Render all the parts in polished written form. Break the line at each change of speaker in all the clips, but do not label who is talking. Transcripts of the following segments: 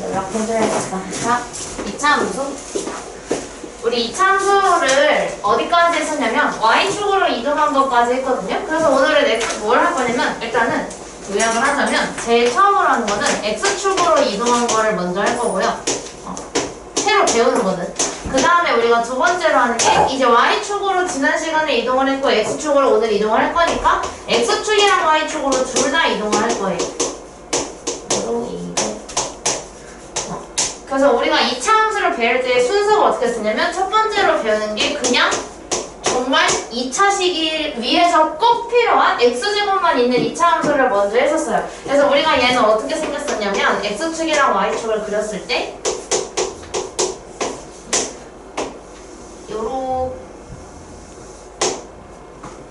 연락해줘야겠다. 자, 이차함수. 우리 이차함수를 어디까지 했었냐면 y축으로 이동한 것까지 했거든요. 그래서 오늘은 뭘 할 거냐면 일단은 요약을 하자면 제일 처음으로 하는 거는 x축으로 이동한 거를 먼저 할 거고요. 새로 배우는 거는. 그 다음에 우리가 두 번째로 하는 게 이제 y축으로 지난 시간에 이동을 했고 x축으로 오늘 이동을 할 거니까 x축이랑 y축으로 둘 다 이동을 할 거예요. 그래서 우리가 이차 함수를 배울 때 순서가 어떻게 쓰냐면 첫 번째로 배우는 게 그냥 정말 2차 시기 위해서 꼭 필요한 x제곱만 있는 2차 함수를 먼저 했었어요. 그래서 우리가 얘는 어떻게 생겼었냐면 x축이랑 y축을 그렸을 때 요런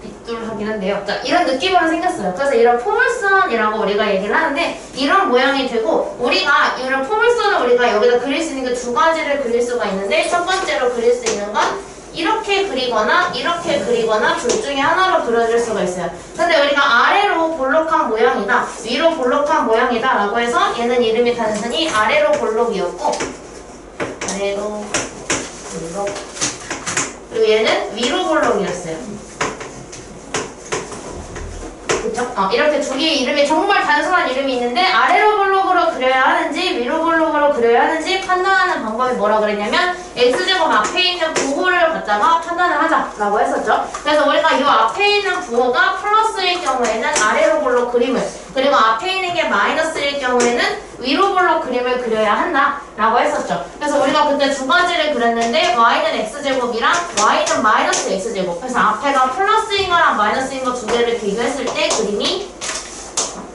빗돌하긴 한데요. 자, 이런 느낌으로 생겼어요. 그래서 이런 포물선이라고 우리가 얘기를 하는데 이런 모양이 되고 우리가 이런 포물선을 우리가 여기다 그릴 수 있는 게 두 가지를 그릴 수가 있는데 첫 번째로 그릴 수 있는 건 이렇게 그리거나 이렇게 그리거나 둘 중에 하나로 그려줄 수가 있어요. 근데 우리가 아래로 볼록한 모양이다, 위로 볼록한 모양이다 라고 해서 얘는 이름이 단순히 아래로 볼록이었고 아래로 볼록 그리고 얘는 위로 볼록이었어요. 그쵸? 이렇게 두 개의 이름이 정말 단순한 이름이 있는데 아래로 볼록으로 그려야 하는지 위로 볼록으로 그려야 하는지 판단하는 방법이 뭐라 그랬냐면 x제곱 앞에 있는 부호를 갖다가 판단을 하자라고 했었죠. 그래서 우리가 이 앞에 있는 부호가 플러스일 경우에는 아래로 볼록 그림을 그리고 앞에 있는 게 마이너스일 경우에는 위로 볼록 그림을 그려야 한다라고 했었죠. 그래서 우리가 그때 두 가지를 그렸는데 y는 x제곱이랑 y는 마이너스 x제곱 그래서 앞에가 플러스인 거랑 마이너스인 거 두 개를 비교했을 때 그림이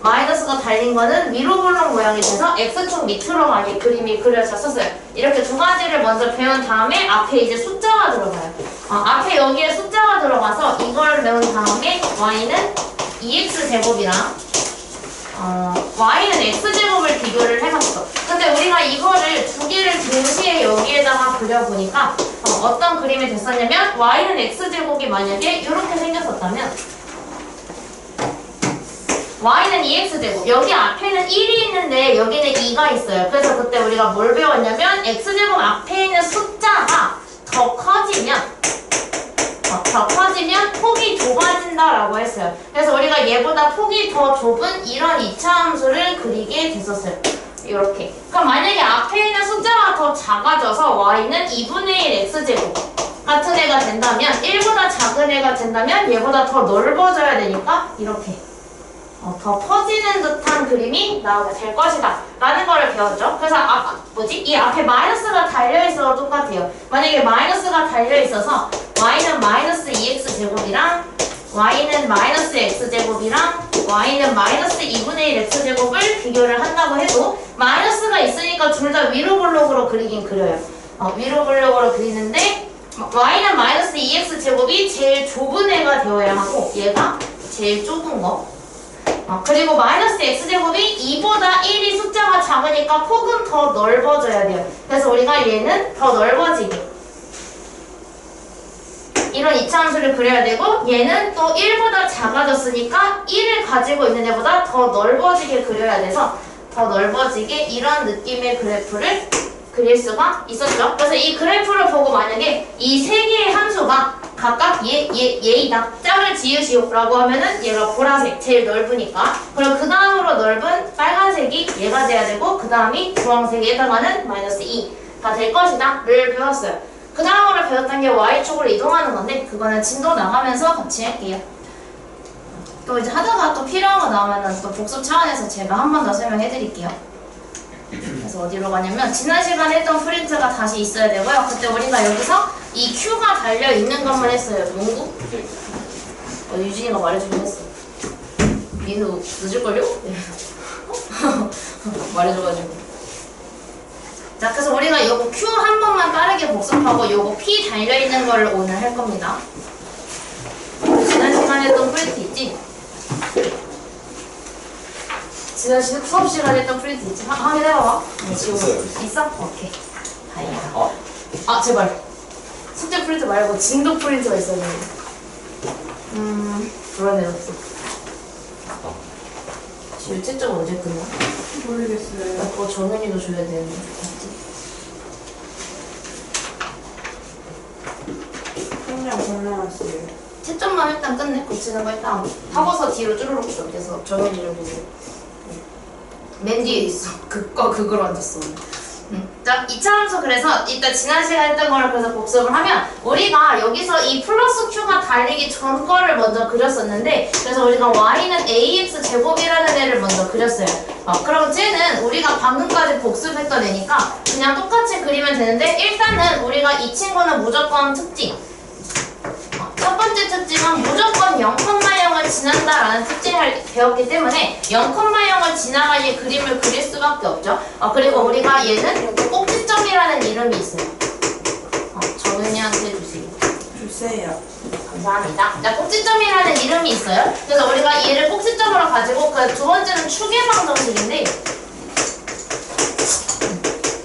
마이너스가 달린 거는 위로 볼록 모양이 돼서 x축 밑으로 많이 그림이 그려졌었어요. 이렇게 두 가지를 먼저 배운 다음에 앞에 이제 숫자가 들어가요. 앞에 여기에 숫자가 들어가서 이걸 배운 다음에 y는 2x제곱이랑 y는 x제곱을 비교를 해봤어. 근데 우리가 이거를 두 개를 동시에 여기에다가 그려보니까 어떤 그림이 됐었냐면 y는 x제곱이 만약에 이렇게 생겼었다면 y는 2x제곱 여기 앞에는 1이 있는데 여기는 2가 있어요. 그래서 그때 우리가 뭘 배웠냐면 x제곱 앞에 있는 숫자가 더 커지면 폭이 좁아진다라고 했어요. 그래서 우리가 얘보다 폭이 더 좁은 이런 2차 함수를 그리게 됐었어요. 이렇게. 그럼 만약에 앞에 있는 숫자가 더 작아져서 y는 2분의 1 x제곱 같은 애가 된다면 1보다 작은 애가 된다면 얘보다 더 넓어져야 되니까 이렇게 더 퍼지는 듯한 그림이 나오게 될 것이다 라는 거를 배웠죠. 그래서 이 앞에 마이너스가 달려있어도 똑같아요. 만약에 마이너스가 달려있어서 y는 마이너스 2x제곱이랑 y는 마이너스 x제곱이랑 y는 마이너스 2분의 1 x제곱을 비교를 한다고 해도 마이너스가 있으니까 둘 다 위로 볼록으로 그리긴 그려요. 위로 볼록으로 그리는데 y는 마이너스 2x제곱이 제일 좁은 애가 되어야 하고 얘가 제일 좁은 거 그리고 마이너스 x제곱이 2보다 1이 숫자가 작으니까 폭은 더 넓어져야 돼요. 그래서 우리가 얘는 더 넓어지게 이런 2차 함수를 그려야 되고 얘는 또 1보다 작아졌으니까 1을 가지고 있는 애보다 더 넓어지게 그려야 돼서 더 넓어지게 이런 느낌의 그래프를 그릴 수가 있었죠. 그래서 이 그래프를 보고 만약에 이 세 개의 함수가 각각 얘이다. 짝을 지으시오 라고 하면은 얘가 보라색 제일 넓으니까 그럼 그 다음으로 넓은 빨간색이 얘가 돼야 되고 그 다음이 주황색에 해당하는 마이너스 2가 될 것이다 를 배웠어요. 그 다음으로 배웠던 게 y축으로 이동하는 건데 그거는 진도 나가면서 같이 할게요. 또 이제 하다가 또 필요한 거 나오면은 또 복습 차원에서 제가 한 번 더 설명해 드릴게요. 그래서 어디로 가냐면 지난 시간에 했던 프린트가 다시 있어야 되고요. 그때 우리가 여기서 이 Q가 달려있는 것만 했어요. 농구? 유진이가 말해주긴 했어. 민우 늦을걸요? 말해줘가지고. 자, 그래서 우리가 요거 Q 한 번만 빠르게 복습하고 요거 P 달려있는 거를 오늘 할 겁니다. 지난 시간에 했던 프린트 있지? 지난 수업 시간에 했던 프린트 있지? 확인해봐봐.
있어요.
있어? 오케이. 다행이다. 제발. 숙제 프린트 말고 진도 프린트가 있어야 되는데. 불안해졌어. 지우 채점 언제 끝나?
모르겠어요.
그거 정현이도 줘야 되는데.
그냥 골라놨어요.
채점만 일단 끝내. 고치는 거 일단 하고서 뒤로 쭈루룩 넘겨서 정현이를 보고. 맨 뒤에 있어. 그거 그걸 앉았어. 자, 2차 함수 그래서 일단 지난 시간에 했던 거를 그래서 복습을 하면 우리가 여기서 이 플러스 q가 달리기 전 거를 먼저 그렸었는데 그래서 우리가 y는 ax 제곱이라는 애를 먼저 그렸어요. 그럼 쟤는 우리가 방금까지 복습했던 애니까 그냥 똑같이 그리면 되는데 일단은 우리가 이 친구는 무조건 특징 첫 번째 특징은 무조건 0,0을 지난다라는 특징을 배웠기 때문에 0,0을 지나가게 그림을 그릴 수밖에 없죠. 그리고 우리가 얘는 꼭지점이라는 이름이 있어요. 정은이한테 주세요.
주세요.
감사합니다. 자, 꼭지점이라는 이름이 있어요. 그래서 우리가 얘를 꼭지점으로 가지고 그 두 번째는 축의 방정식인데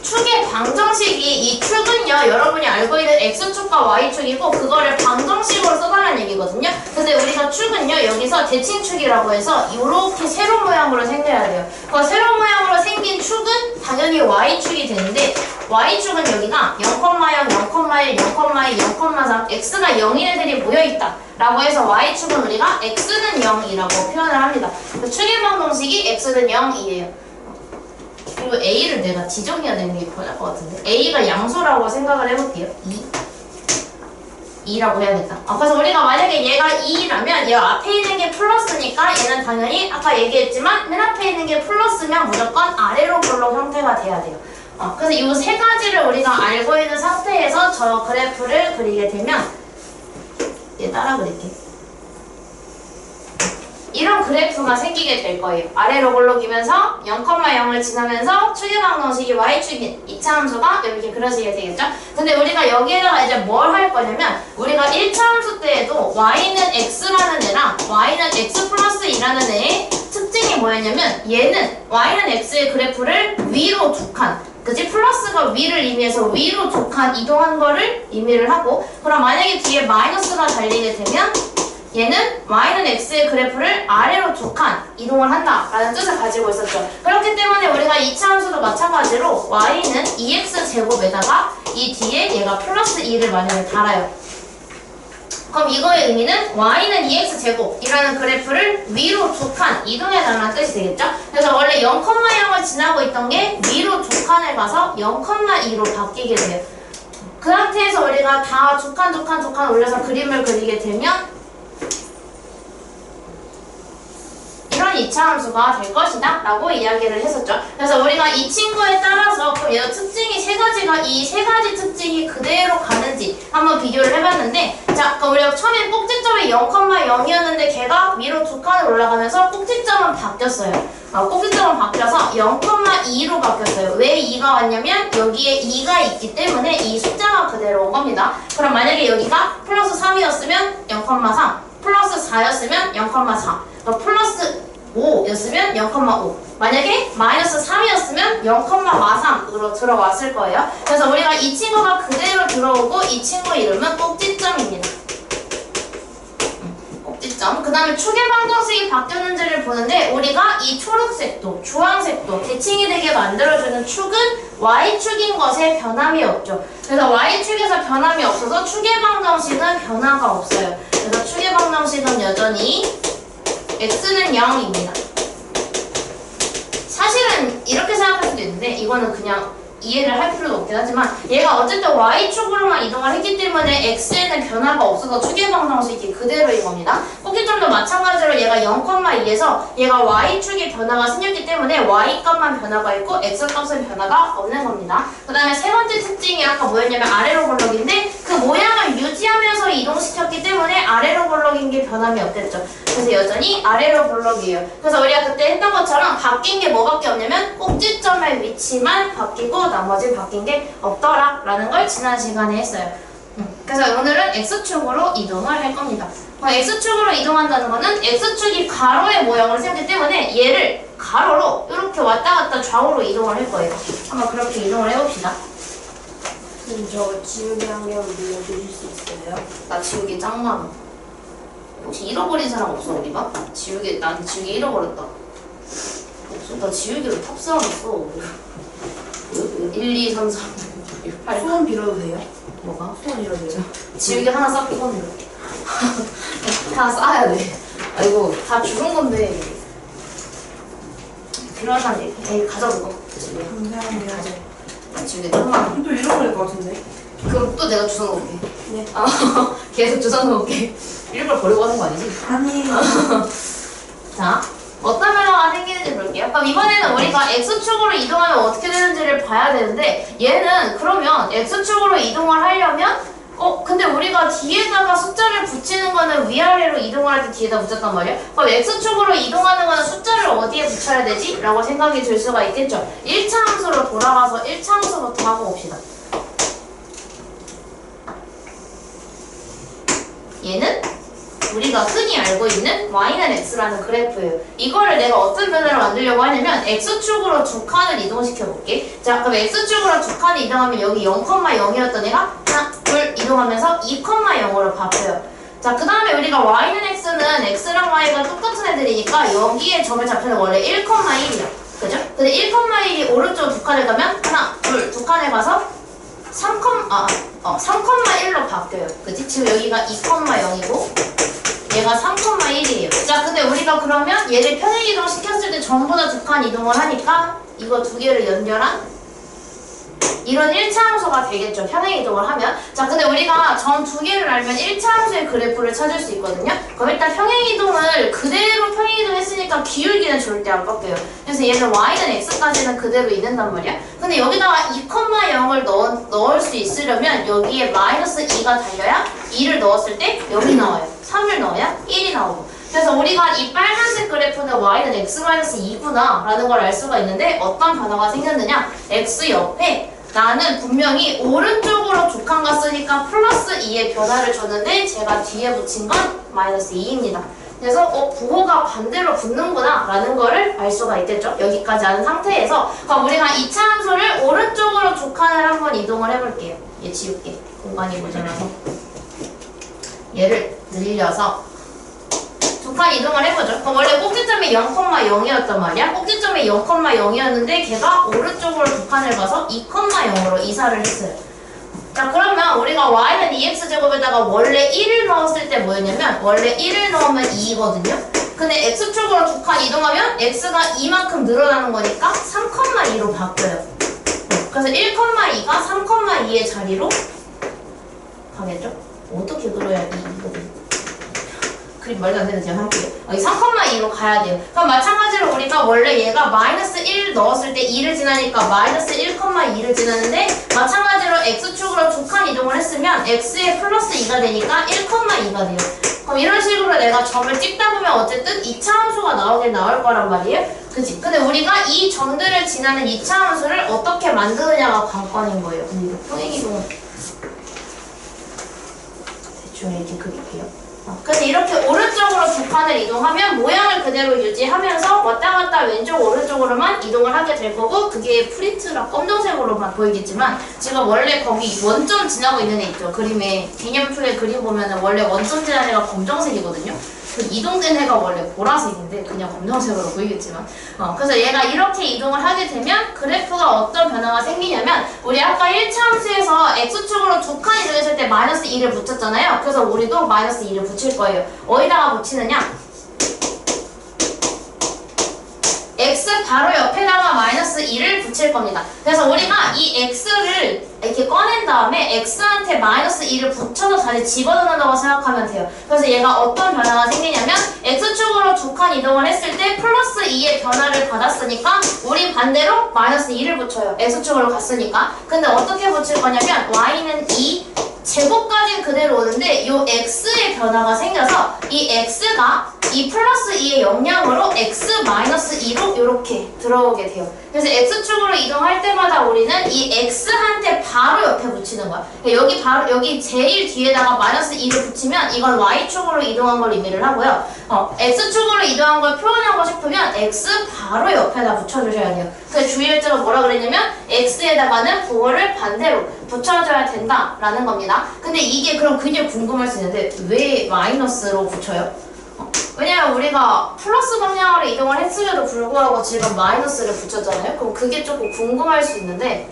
축의 방정식이 이 축은요 여러분이 알고 있는 x축과 y축이고 그거를 방정식으로 써달라는 얘기거든요. 근데 우리가 축은요 여기서 대칭축이라고 해서 이렇게 세로 모양으로 생겨야 돼요. 그 세로 모양으로 생긴 축은 당연히 y축이 되는데 y축은 여기가 0,0, 0,1, 0,2, 0,3 x가 0인 애들이 모여있다 라고 해서 y축은 우리가 x는 0이라고 표현을 합니다. 그 축의 방정식이 x는 0이에요. 그리고 A를 내가 지정해야 되는 게 편할 것 같은데 A가 양수라고 생각을 해볼게요. 2라고 해야겠다. 그래서 우리가 만약에 얘가 2라면 얘 앞에 있는 게 플러스니까 얘는 당연히 아까 얘기했지만 맨 앞에 있는 게 플러스면 무조건 아래로 블록 형태가 돼야 돼요. 그래서 이 세 가지를 우리가 알고 있는 상태에서 저 그래프를 그리게 되면 얘 따라 그릴게. 이런 그래프가 생기게 될 거예요. 아래로 블록이면서 0,0을 지나면서 축의 방정식이 y축인 2차 함수가 이렇게 그려지게 되겠죠? 근데 우리가 여기에다가 이제 뭘 할 거냐면 우리가 1차 함수 때에도 y는 x라는 애랑 y는 x 플러스 2라는 애의 특징이 뭐였냐면 얘는 y는 x의 그래프를 위로 두 칸 그치? 플러스가 위를 의미해서 위로 두 칸 이동한 거를 의미를 하고 그럼 만약에 뒤에 마이너스가 달리게 되면 얘는 y는 x의 그래프를 아래로 두 칸 이동을 한다라는 뜻을 가지고 있었죠. 그렇기 때문에 우리가 2차 함수도 마찬가지로 y는 2x 제곱에다가 이 뒤에 얘가 플러스 2를 만약에 달아요. 그럼 이거의 의미는 y는 2x 제곱이라는 그래프를 위로 두 칸 이동해달라는 뜻이 되겠죠. 그래서 원래 0,0을 지나고 있던 게 위로 두 칸을 가서 0,2로 바뀌게 돼요. 그 상태에서 우리가 다 두 칸 두 칸 두 칸 올려서 그림을 그리게 되면 이런 2차 함수가 될 것이다 라고 이야기를 했었죠. 그래서 우리가 이 친구에 따라서 그럼 얘가 특징이 세 가지가 이 세 가지 특징이 그대로 가는지 한번 비교를 해봤는데 자 그럼 우리가 처음엔 꼭지점이 0,0이었는데 걔가 위로 두 칸을 올라가면서 꼭지점은 바뀌었어요. 꼭지점은 바뀌어서 0,2로 바뀌었어요. 왜 2가 왔냐면 여기에 2가 있기 때문에 이 숫자가 그대로 온 겁니다. 그럼 만약에 여기가 플러스 3이었으면 0,3 플러스 4였으면 0,4 플러스 5였으면 0,5 만약에 마이너스 3이었으면 0,43으로 들어왔을 거예요. 그래서 우리가 이 친구가 그대로 들어오고 이 친구 이름은 꼭지점입니다. 꼭지점. 그 다음에 축의 방정식이 바뀌었는지를 보는데 우리가 이 초록색도 주황색도 대칭이 되게 만들어주는 축은 y축인 것에 변함이 없죠. 그래서 y축에서 변함이 없어서 축의 방정식은 변화가 없어요. 그래서 축의 방정식은 여전히 x는 0입니다. 사실은 이렇게 생각할 수도 있는데 이거는 그냥 이해를 할 필요도 없긴 하지만 얘가 어쨌든 y축으로만 이동을 했기 때문에 x에는 변화가 없어서 축의 방정식이 그대로인 겁니다. 꼭지점도 마찬가지로 얘가 0,2에서 얘가 y축의 변화가 생겼기 때문에 y값만 변화가 있고 x값은 변화가 없는 겁니다. 그 다음에 세 번째 특징이 아까 뭐였냐면 아래로 블록인데 그 모양을 유지하면서 이동시켰기 때문에 아래로 블록인 게 변함이 없겠죠. 그래서 여전히 아래로 블록이에요. 그래서 우리가 그때 했던 것처럼 바뀐 게 뭐밖에 없냐면 꼭지점의 위치만 바뀌고 나머지 바뀐 게 없더라 라는 걸 지난 시간에 했어요. 그래서 오늘은 x축으로 이동을 할 겁니다. x축으로 이동한다는 거는 x축이 가로의 모양을 세우기 때문에 얘를 가로로 이렇게 왔다 갔다 좌우로 이동을 할 거예요. 한번 그렇게 이동을 해봅시다.
그럼 저 지우개 한개만 빌려주실 수 있어요?
나 지우개 짱 많아. 혹시 잃어버린 사람 없어 우리가? 난 지우개 잃어버렸다. 나 지우개로 탑 쌓아놨어. 1, 2, 3, 4, 6, 8.
소원 빌어도 돼요?
뭐가?
소원 빌어도 돼요?
지우개 하나 쌓고 손 이렇게. 하나 쌓아야 돼. 아이고, 다 주는 건데. 필요하다는 얘기. 에이, 가져, 그거. 지우개.
감사합니다.
가져. 지우개 조금만.
또 잃어버릴 것 같은데?
그럼 또 내가 주워 놓을게.
네.
계속 주워 놓을게. 일부러 버리고 하는 거 아니지?
아니.
자, 어떤 변화가 생기는지 볼게요. 그럼 이번에는 우리가 X축으로 이동하면 어떻게 되는지를 봐야 되는데 얘는 그러면 X축으로 이동을 하려면 근데 우리가 뒤에다가 숫자를 붙이는 거는 위아래로 이동을 할 때 뒤에다 붙였단 말이야? 그럼 X축으로 이동하는 거는 숫자를 어디에 붙여야 되지? 라고 생각이 들 수가 있겠죠. 1차 함수로 돌아가서 1차 함수부터 하고 봅시다. 얘는 우리가 흔히 알고 있는 y는 x라는 그래프예요. 이거를 내가 어떤 변화를 만들려고 하냐면 x축으로 두 칸을 이동시켜 볼게. 자, 그럼 x축으로 두 칸을 이동하면 여기 0,0이었던 애가 하나, 둘 이동하면서 2,0으로 바뀌어요. 자, 그 다음에 우리가 y는 x는 x랑 y가 똑같은 애들이니까 여기에 점을 잡혀는 원래 1,1이야. 그죠? 근데 1,1이 오른쪽 두 칸을 가면 하나, 둘, 두 칸을 가서 3,1로 바뀌어요. 그치? 지금 여기가 2,0이고 얘가 3,1이에요. 자, 근데 우리가 그러면 얘를 평행이동 시켰을 때 전부 다 두 칸 이동을 하니까 이거 두 개를 연결한 이런 1차 함수가 되겠죠. 평행이동을 하면. 자, 근데 우리가 점 두 개를 알면 1차 함수의 그래프를 찾을 수 있거든요. 그럼 일단 평행이동을 그대로 평행이동했으니까 기울기는 절대 안 바뀌어요. 그래서 얘는 y는 x까지는 그대로 있는단 말이야. 근데 여기다가 2,0을 넣을 수 있으려면 여기에 마이너스 2가 달려야 2를 넣었을 때 0이 나와요. 3을 넣어야 1이 나오고. 그래서 우리가 이 빨간색 그래프는 y는 x-2구나 라는 걸 알 수가 있는데 어떤 변화가 생겼느냐. x 옆에 나는 분명히 오른쪽으로 두 칸 갔으니까 플러스 2의 변화를 줬는데 제가 뒤에 붙인 건 마이너스 2입니다. 그래서 부호가 반대로 붙는구나 라는 거를 알 수가 있겠죠. 여기까지 아는 상태에서 그럼 우리가 2차 함수를 오른쪽으로 두 칸을 한번 이동을 해볼게요. 얘 지울게. 공간이 모자라서 얘를 늘려서 두 칸 이동을 해보죠. 그럼 원래 꼭지점이 0,0이었단 말이야. 꼭지점이 0,0이었는데 걔가 오른쪽으로 두 칸을 가서 2,0으로 이사를 했어요. 자, 그러면 우리가 y는 2x제곱에다가 원래 1을 넣었을 때 뭐였냐면 원래 1을 넣으면 2거든요. 근데 x축으로 두 칸 이동하면 x가 2만큼 늘어나는 거니까 3,2로 바뀌어요. 그래서 1,2가 3,2의 자리로 가겠죠? 어떻게 그려야 이거든? 그림 말도 안 되는 제가 할게요. 여기 3,2로 가야 돼요. 그럼 마찬가지로 우리가 원래 얘가 마이너스 1 넣었을 때 2를 지나니까 마이너스 1,2를 지나는데 마찬가지로 x축으로 두 칸 이동을 했으면 x에 플러스 2가 되니까 1,2가 돼요. 그럼 이런 식으로 내가 점을 찍다 보면 어쨌든 2차 함수가 나오긴 나올 거란 말이에요. 그치? 근데 우리가 이 점들을 지나는 2차 함수를 어떻게 만드느냐가 관건인 거예요. 근데 이거 평행이동 대충 이렇게 그릴게요. 근데 이렇게 오른쪽으로 두 칸을 이동하면 모양을 그대로 유지하면서 왔다 갔다 왼쪽 오른쪽으로만 이동을 하게 될 거고 그게 프린트라 검정색으로만 보이겠지만 지금 원래 거기 원점 지나고 있는 애 있죠. 그림에 개념표에 그림 보면은 원래 원점 지나는 애가 검정색이거든요. 그 이동된 애가 원래 보라색인데 그냥 검정색으로 보이겠지만 그래서 얘가 이렇게 이동을 하게 되면 그래프가 어떤 변화가 생기냐면 우리 아까 1차 함수에서 x축으로 두 칸 이동했을 때 마이너스 2를 붙였잖아요. 그래서 우리도 마이너스 2를 붙일 거예요. 어디다가 붙이느냐? x 바로 옆에다가 마이너스 2를 붙일 겁니다. 그래서 우리가 이 x를 이렇게 꺼낸 다음에 x한테 마이너스 2를 붙여서 다시 집어넣는다고 생각하면 돼요. 그래서 얘가 어떤 변화가 생기냐면 x축으로 두 칸 이동을 했을 때 플러스 2의 변화를 받았으니까 우리 반대로 마이너스 2를 붙여요. x축으로 갔으니까. 근데 어떻게 붙일 거냐면 y는 2 제곱까지는 그대로 오는데 이 x의 변화가 생겨서 이 x가 이 플러스 2의 영향으로 x 마이너스 2로 이렇게 들어오게 돼요. 그래서 x축으로 이동할 때마다 우리는 이 x한테 바로 옆에 붙이는 거야. 여기 바로 여기 제일 뒤에다가 마이너스 2를 붙이면 이건 y축으로 이동한 걸 의미를 하고요. x축으로 이동한 걸 표현하고 싶으면 x 바로 옆에다 붙여주셔야 돼요. 그래서 주의일자가 뭐라 그랬냐면 x에다가는 부호를 반대로 붙여줘야 된다라는 겁니다. 근데 이게 그럼 굉장히 궁금할 수 있는데 왜 마이너스로 붙여요? 왜냐면 우리가 플러스 방향으로 이동을 했음에도 불구하고 지금 마이너스를 붙였잖아요. 그럼 그게 조금 궁금할 수 있는데,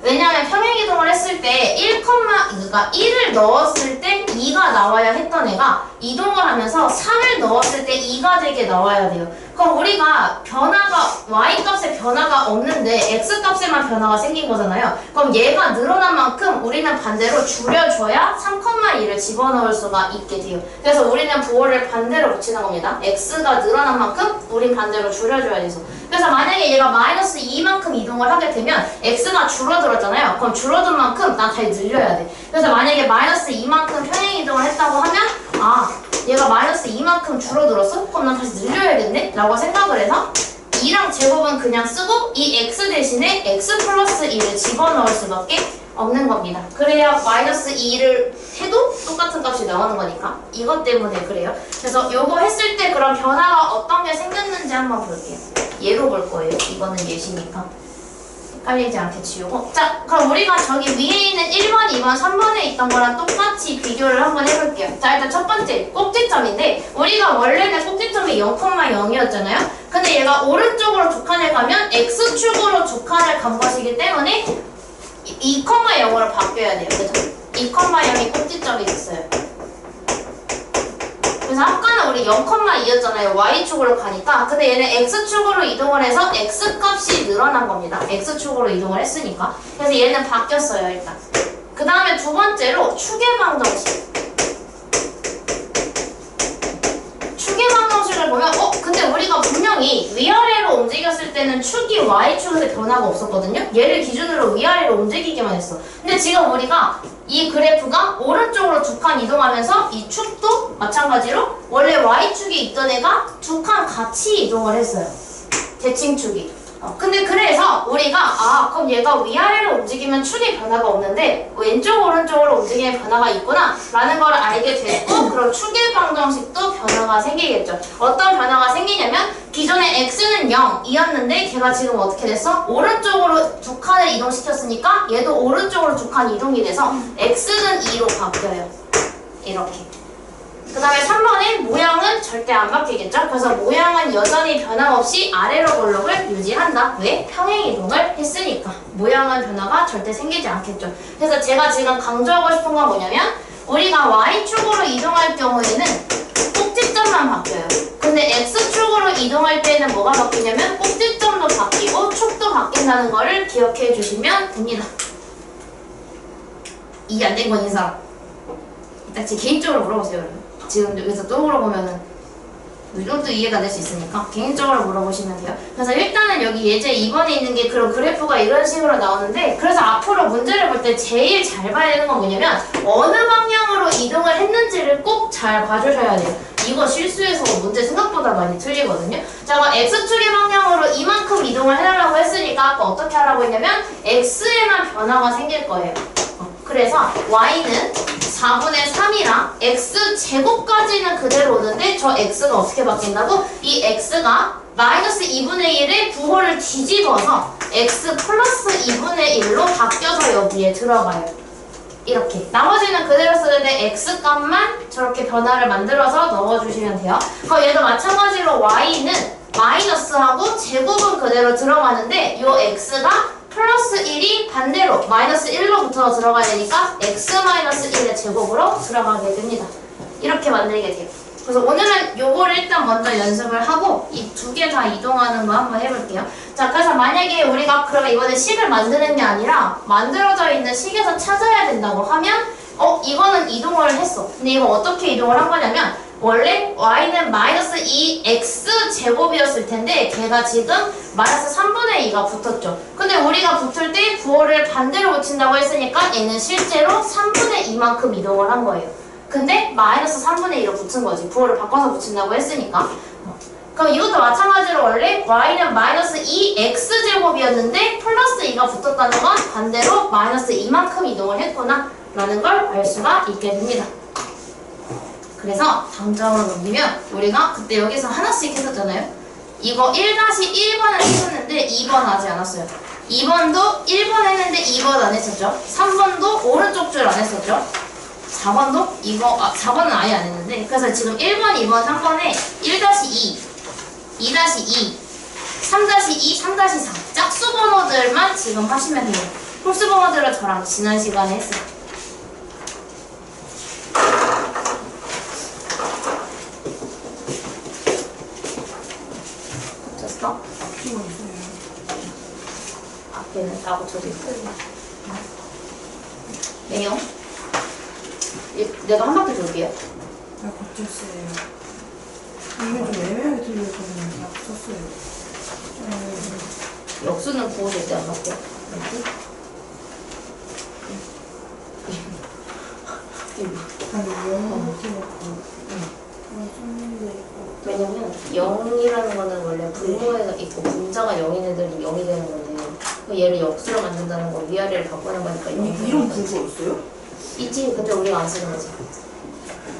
왜냐면 평행 이동을 했을 때 1,2가 1을 넣었을 때 2가 나와야 했던 애가 이동을 하면서 3을 넣었을 때 2가 되게 나와야 돼요. 그럼 우리가 변화가 y값에 변화가 없는데 x값에만 변화가 생긴 거잖아요. 그럼 얘가 늘어난 만큼 우리는 반대로 줄여줘야 3,2를 집어넣을 수가 있게 돼요. 그래서 우리는 부호를 반대로 붙이는 겁니다. x가 늘어난 만큼 우린 반대로 줄여줘야 돼서. 그래서 만약에 얘가 마이너스 2만큼 이동을 하게 되면 x가 줄어들었잖아요. 그럼 줄어든 만큼 난 다시 늘려야 돼. 그래서 만약에 마이너스 2만큼 평행 이동을 했다고 하면 얘가 마이너스 2만큼 줄어들었어? 그럼 난 다시 늘려야겠네? 라고 생각을 해서 2랑 제곱은 그냥 쓰고 이 x 대신에 x 플러스 2를 집어넣을 수밖에 없는 겁니다. 그래야 마이너스 2를 해도 똑같은 값이 나오는 거니까 이것 때문에 그래요. 그래서 요거 했을 때 그런 변화가 어떤 게 생겼는지 한번 볼게요. 예로 볼 거예요. 이거는 예시니까 헷갈리지 않게 지우고. 자, 그럼 우리가 저기 위에 있는 1번, 2번, 3번에 있던 거랑 똑같이 비교를 한번 해볼게요. 자, 일단 첫 번째 꼭지점인데 우리가 원래는 꼭지점이 0,0이었잖아요. 근데 얘가 오른쪽으로 두 칸을 가면 x축으로 두 칸을 간 것이기 때문에 2,0으로 바뀌어야 돼요. 그죠? 2,0이 꼭지점이 됐어요. 그래서 아까는 우리 0,2였잖아요. y축으로 가니까. 근데 얘는 x축으로 이동을 해서 x값이 늘어난 겁니다. x축으로 이동을 했으니까. 그래서 얘는 바뀌었어요, 일단. 그 다음에 두 번째로 추계방정식. 추계방정식을 보면 근데 우리가 분명히 위아래로 움직였을 때는 축이 y축에서 변화가 없었거든요. 얘를 기준으로 위아래로 움직이기만 했어. 근데 지금 우리가 이 그래프가 오른쪽으로 두 칸 이동하면서 이 축도 마찬가지로 원래 y축이 있던 애가 두 칸 같이 이동을 했어요. 대칭축이. 근데 그래서 우리가 그럼 얘가 위아래로 움직이면 축의 변화가 없는데 왼쪽 오른쪽으로 움직이면 변화가 있구나 라는 걸 알게 됐고, 그럼 축의 방정식도 변화가 생기겠죠. 어떤 변화가 생기냐면 기존에 x는 0이었는데 걔가 지금 어떻게 됐어? 오른쪽으로 두 칸을 이동시켰으니까 얘도 오른쪽으로 두 칸 이동이 돼서 x는 2로 바뀌어요. 이렇게. 그 다음에 3번은 모양은 절대 안 바뀌겠죠? 그래서 모양은 여전히 변함없이 아래로 볼록을 유지한다. 왜? 평행이동을 했으니까. 모양은 변화가 절대 생기지 않겠죠. 그래서 제가 지금 강조하고 싶은 건 뭐냐면 우리가 y축으로 이동할 경우에는 꼭지점만 바뀌어요. 근데 x축으로 이동할 때는 뭐가 바뀌냐면 꼭지점도 바뀌고 축도 바뀐다는 거를 기억해 주시면 됩니다. 이해 안 된 건 이 사람. 이따 제 개인적으로 물어보세요. 그러면. 지금 여기서 또 물어보면은 이것도 이해가 될 수 있으니까 개인적으로 물어보시면 돼요. 그래서 일단은 여기 예제 2번에 있는 게 그런 그래프가 이런 식으로 나오는데, 그래서 앞으로 문제를 볼 때 제일 잘 봐야 되는 건 뭐냐면 어느 방향으로 이동을 했는지를 꼭 잘 봐주셔야 돼요. 이거 실수해서 문제 생각보다 많이 틀리거든요. 자, x축의 방향으로 이만큼 이동을 해달라고 했으니까 아까 어떻게 하라고 했냐면 x에만 변화가 생길 거예요. 그래서 y는 4분의 3이랑 x제곱까지는 그대로 오는데 저 x가 어떻게 바뀐다고? 이 x가 마이너스 2분의 1의 부호를 뒤집어서 x 플러스 2분의 1로 바뀌어서 여기에 들어가요. 이렇게. 나머지는 그대로 쓰는데 x값만 저렇게 변화를 만들어서 넣어주시면 돼요. 그럼 얘도 마찬가지로 y는 마이너스하고 제곱은 그대로 들어가는데 요 x가 플러스 1이 반대로 마이너스 1로부터 들어가야 되니까 x-1의 제곱으로 들어가게 됩니다. 이렇게 만들게 돼요. 그래서 오늘은 요거를 일단 먼저 연습을 하고 이 두 개 다 이동하는 거 한번 해볼게요. 자, 그래서 만약에 우리가 그러면 이번에 식을 만드는 게 아니라 만들어져 있는 식에서 찾아야 된다고 하면 이거는 이동을 했어. 근데 이거 어떻게 이동을 한 거냐면 원래 y는 마이너스 2x 제곱이었을 텐데 걔가 지금 마이너스 3분의 2가 붙었죠. 근데 우리가 붙을 때 부호를 반대로 붙인다고 했으니까 얘는 실제로 3분의 2만큼 이동을 한 거예요. 근데 마이너스 3분의 2로 붙은 거지. 부호를 바꿔서 붙인다고 했으니까. 그럼 이것도 마찬가지로 원래 y는 마이너스 2x 제곱이었는데 플러스 2가 붙었다는 건 반대로 마이너스 2만큼 이동을 했구나 라는 걸 알 수가 있게 됩니다. 그래서 당점으로 넘기면 우리가 그때 여기서 하나씩 했었잖아요. 이거 1-1번을 했었는데 2번 하지 않았어요. 2번도 1번 했는데 2번 안 했었죠. 3번도 오른쪽 줄 안 했었죠. 4번도? 이거, 4번은 아예 안 했는데. 그래서 지금 1번, 2번, 3번에 1-2, 2-2, 3-2, 3-4. 짝수 번호들만 지금 하시면 돼요. 홀수 번호들은 저랑 지난 시간에 했어요. 됐어? 앞에는 다 붙여져 있고. 내용? 내가 한 바퀴 돌게요.
나 고쳤어요. 이게 좀 애매하게 들려서 그냥 다 썼어요.
역수는 구워줄 때 안 맞게. 알지?
아니, 영어 못해갖고. 썼는데.
왜냐면 0이라는 거는 원래 분모가 있고 분자가 0인 애들이 0이 되는 건데 얘를 역수로 만든다는 거 위아래를 바꾸는 거니까 0이
이런 구조 있어요?
있지. 근데 우리가 안 쓰는 거지.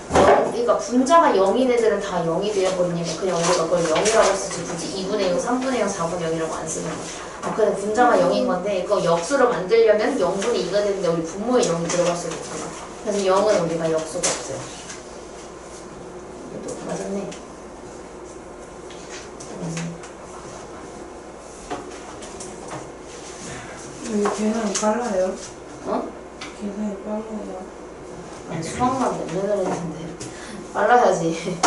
그러니까 분자가 0인 애들은 다 0이 되어버리니까 그냥 우리가 그걸 0이라고 쓰지 굳이 2분의 0, 3분의 0, 4분의 0이라고 안 쓰는 거야. 근데 분자가 0인 건데 그거 역수로 만들려면 0분의 2가 되는데 우리 분모에 0이 들어갔어야 됐잖아. 그래서 0은 우리가 역수가 없어요. 또 맞았네.
여기 계산이 빨라요?
어?
계산이 빨라요.
아니, 수학만 몇 년을 했는데 빨라야지.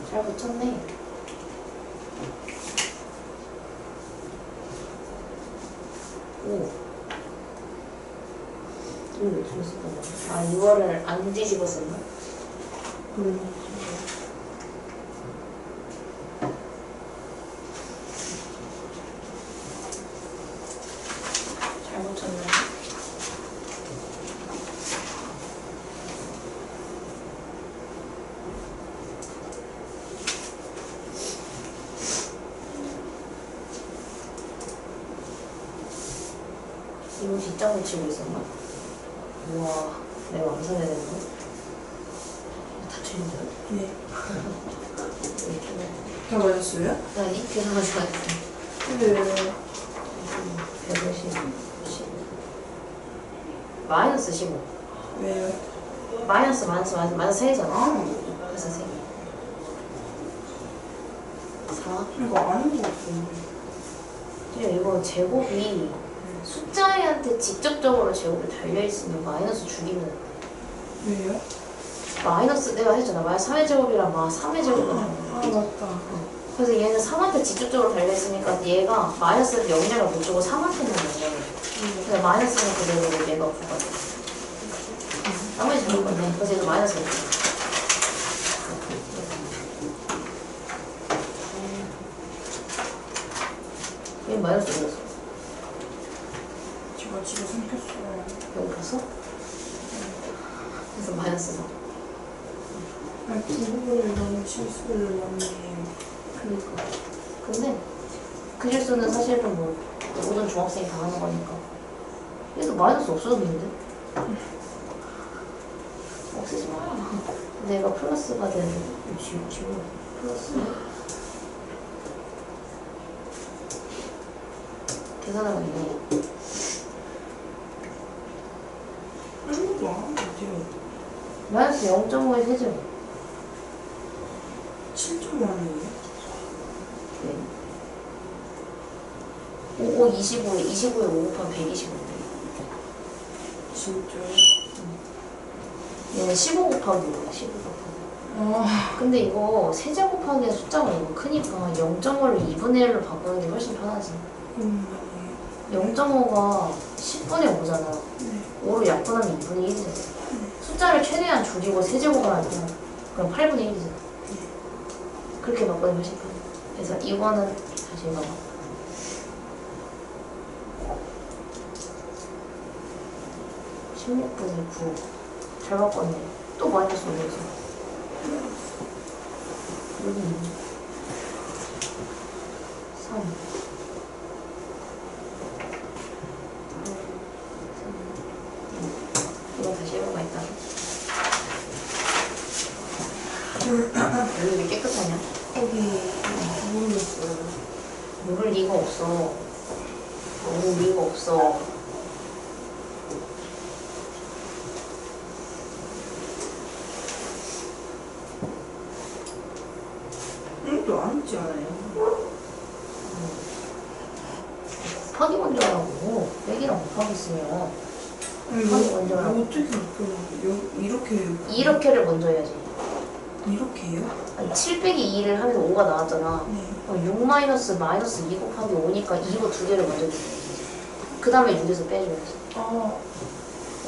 잘 붙였네. 오. 이거 왜 뒤집었어? 아, 이거를 안 뒤집었었나? 잘 붙였네. 이거 뒷장 붙이고 있었나? 우와, 내가 완성해야 되는 거? 다 틀린데요?
네.
이렇게.
다 맞았어요?
아니, 계산하지 마세요.
네.
150, 15. 마이너스 15.
왜요?
마이너스 3이잖아.
아,
그래서 3. 4.
이거 아닌 것 같은데.
이거 제곱이 숫자애한테 직접적으로 제곱이 달려있으면 마이너스 주기는
왜요?
마이너스 내가 했잖아. 마이너스 3의 제곱이랑 막 3의 제곱이
아,
달려.
맞다.
그래서 얘는 3한테 직접적으로 달려있으니까 얘가 마이너스한테 0이라고 못 주고 3한테는 0이야. 근데 마이너스는 그대로 얘가 없어가지고. 나머지 잘못 봤네. 그래서 얘도 마이너스 0. 얘는 마이너스 0이었어.
제가 집에 숨겼어요.
여기 봤어? 그래서 마이너스 4.
아니, 부부를 너무 실수를 많이 해요.
그니까. 근데 그 실수는 사실은 뭐 모든 중학생이 다 하는 거니까. 얘도 마이너스 없어졌는데? 없애지 마. 내가 플러스가 되는데. 지금 플러스. 계산하고 있네.
아무것도 안 하죠.
마이너스 0.5의 세제곱.
7점 아니에요?
네. 5, 25에 5 곱하면 125인데.
진짜요?
얘는 15 곱하기 5야, 15 곱하기.
아,
근데 이거 세제 곱하기의 숫자가 너무 크니까 0.5를 2분의 1로 바꾸는 게 훨씬 편하지. 0.5가 10분의 5잖아.
네.
5로 약분하면 2분의 1이잖아. 숫자를 최대한 줄이고 세제곱을 하면 그럼 8분의 1이잖아. 그렇게 바꾸는 게 훨씬 편해. 그래서 이거는 다시 읽어봐. 16분의 9. 잘 바꿨네. 또 마이너스 5죠. 여기 있네. 3. 이거 다시 해봐봐, 일단. 여기 왜 깨끗하냐?
거기 모르겠어요.
모를 리가 없어. 너무 의미가 없어.
이것도 안 있지 않아요?
곱하기 먼저 하라고. 빼기랑 곱하기 있으면
이거
먼저 하라고.
어떻게 이렇게
이렇게를 먼저 해야지.
이렇게요?
아니 7 빼기 2를 하면서 5가 나왔잖아.
네.
6 마이너스 2 곱하기 5니까 이거 두 개를 먼저 줘야지. 그 다음에 6에서 빼줘야지.
아,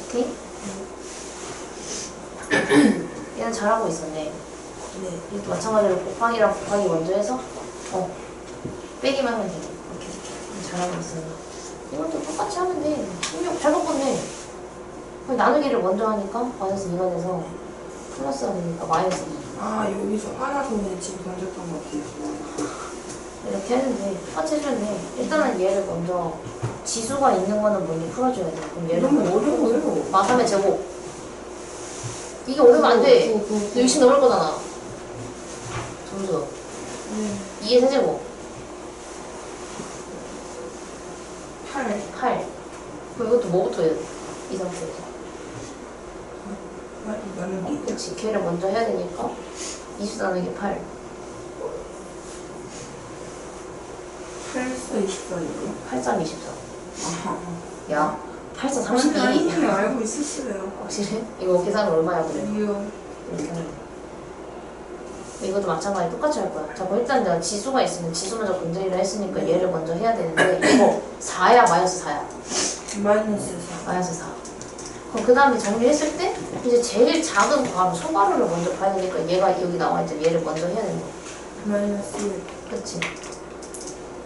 오케이? 얘는 잘하고 있었네.
네.
이것도 마찬가지로 곱하기랑 곱하기 먼저 해서 빼기만 하면 돼. 오케이. 잘하고 있어요. 이것도 똑같이 하면 돼. 입력 잘 바꿨네. 나누기를 먼저 하니까 마이너스 2가 돼서 플러스가 되니까 마이너스 2.
아, 여기서 하나 손에 지금 던졌던 것 같아요.
이렇게 했는데 똑같이 해주면 돼. 일단은 얘를 먼저 지수가 있는 거는 먼저 풀어줘야 돼. 그럼 얘를
너무 어려워요.
마삼의 제곱. 이게 어려우면 안 돼. 너 60 넘을 거잖아. 점수.
네.
2의 세제곱.
8.
8. 그럼 이것도 뭐부터 해야 돼? 이 상태에서.
나누기.
그렇지. 걔를 먼저 해야 되니까 20 나누기 8.
8사 24이요?
8쌍 24.
아하.
야, 8쌍
아니,
32.
알고 있었어요.
확실해? 이거 계산은 얼마야 그래?
이요.
이렇게 하는 거. 이것도 마찬가지 똑같이 할 거야. 자, 그럼 일단 내가 지수가 있으면 지수 먼저 분쟁이를 했으니까 얘를 먼저 해야 되는데 이거 4야 마이너스 4야?
마이너스 4.
마이너스 4. 그럼 그 다음에 정리했을 때 이제 제일 작은 괄호 소괄호를 먼저 봐야 되니까 얘가 여기 나와 있죠. 얘를 먼저 해야 되는 거야.
마이너스 1.
그치?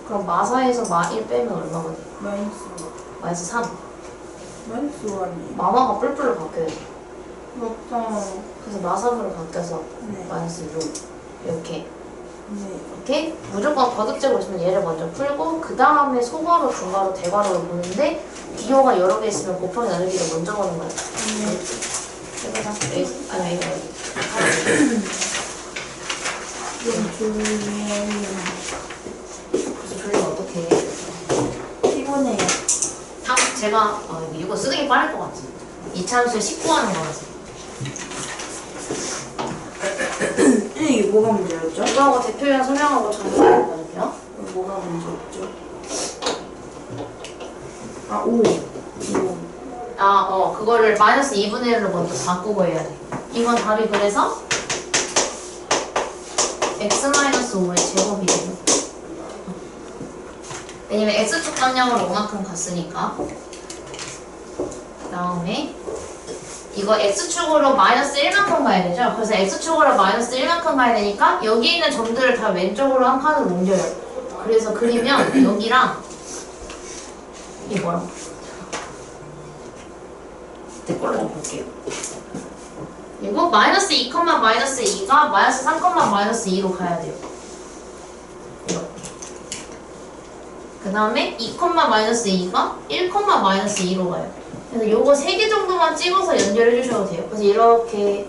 그럼 마사에서 마1 빼면 얼마거든?
마이너스
마이너스 3.
마이너스 1이.
마마가 뿔뿔로 바뀌어요.
맞다.
그래서 마삼으로 바뀌어서
네.
마이너스 6. 이렇게.
네.
이렇게 무조건 거듭제고 있으면 얘를 먼저 풀고 그 다음에 소괄호, 중괄호, 대괄호를 보는데 비호가 여러 개 있으면 곱하기 나누기를 먼저 보는 거야. 해보자. 아니 이거 그래서 졸리면 어떡해.
피곤해요.
제가 이거 쓰는 게 빠를 것 같지. 이차함수에 19 하는 거라서.
이게 뭐가 문제였죠?
이거하고 대표랑 설명하고 정리하고 가볼게요.
뭐가 문제였죠? 아, 5. 5.
그거를 마이너스 2분의 1로 먼저 바꾸고 해야 돼. 이건 답이 그래서 x-5의 제곱이 돼요. 왜냐면 x축 방향으로 이만큼 갔으니까. 그 다음에 이거 x축으로 마이너스 1만큼 가야 되죠? 그래서 x축으로 마이너스 1만큼 가야 되니까 여기 있는 점들을 다 왼쪽으로 한 칸으로 옮겨요. 그래서 그리면 여기랑 이게 뭐라고? 내 걸로 좀 볼게요. 그리고 마이너스 2, 마이너스 2가 마이너스 3, 마이너스 2로 가야 돼요. 이렇게. 그 다음에 2, 마이너스 2가 1, 마이너스 2로 가요. 그래서 요거 3개 정도만 찍어서 연결해 주셔도 돼요. 그래서 이렇게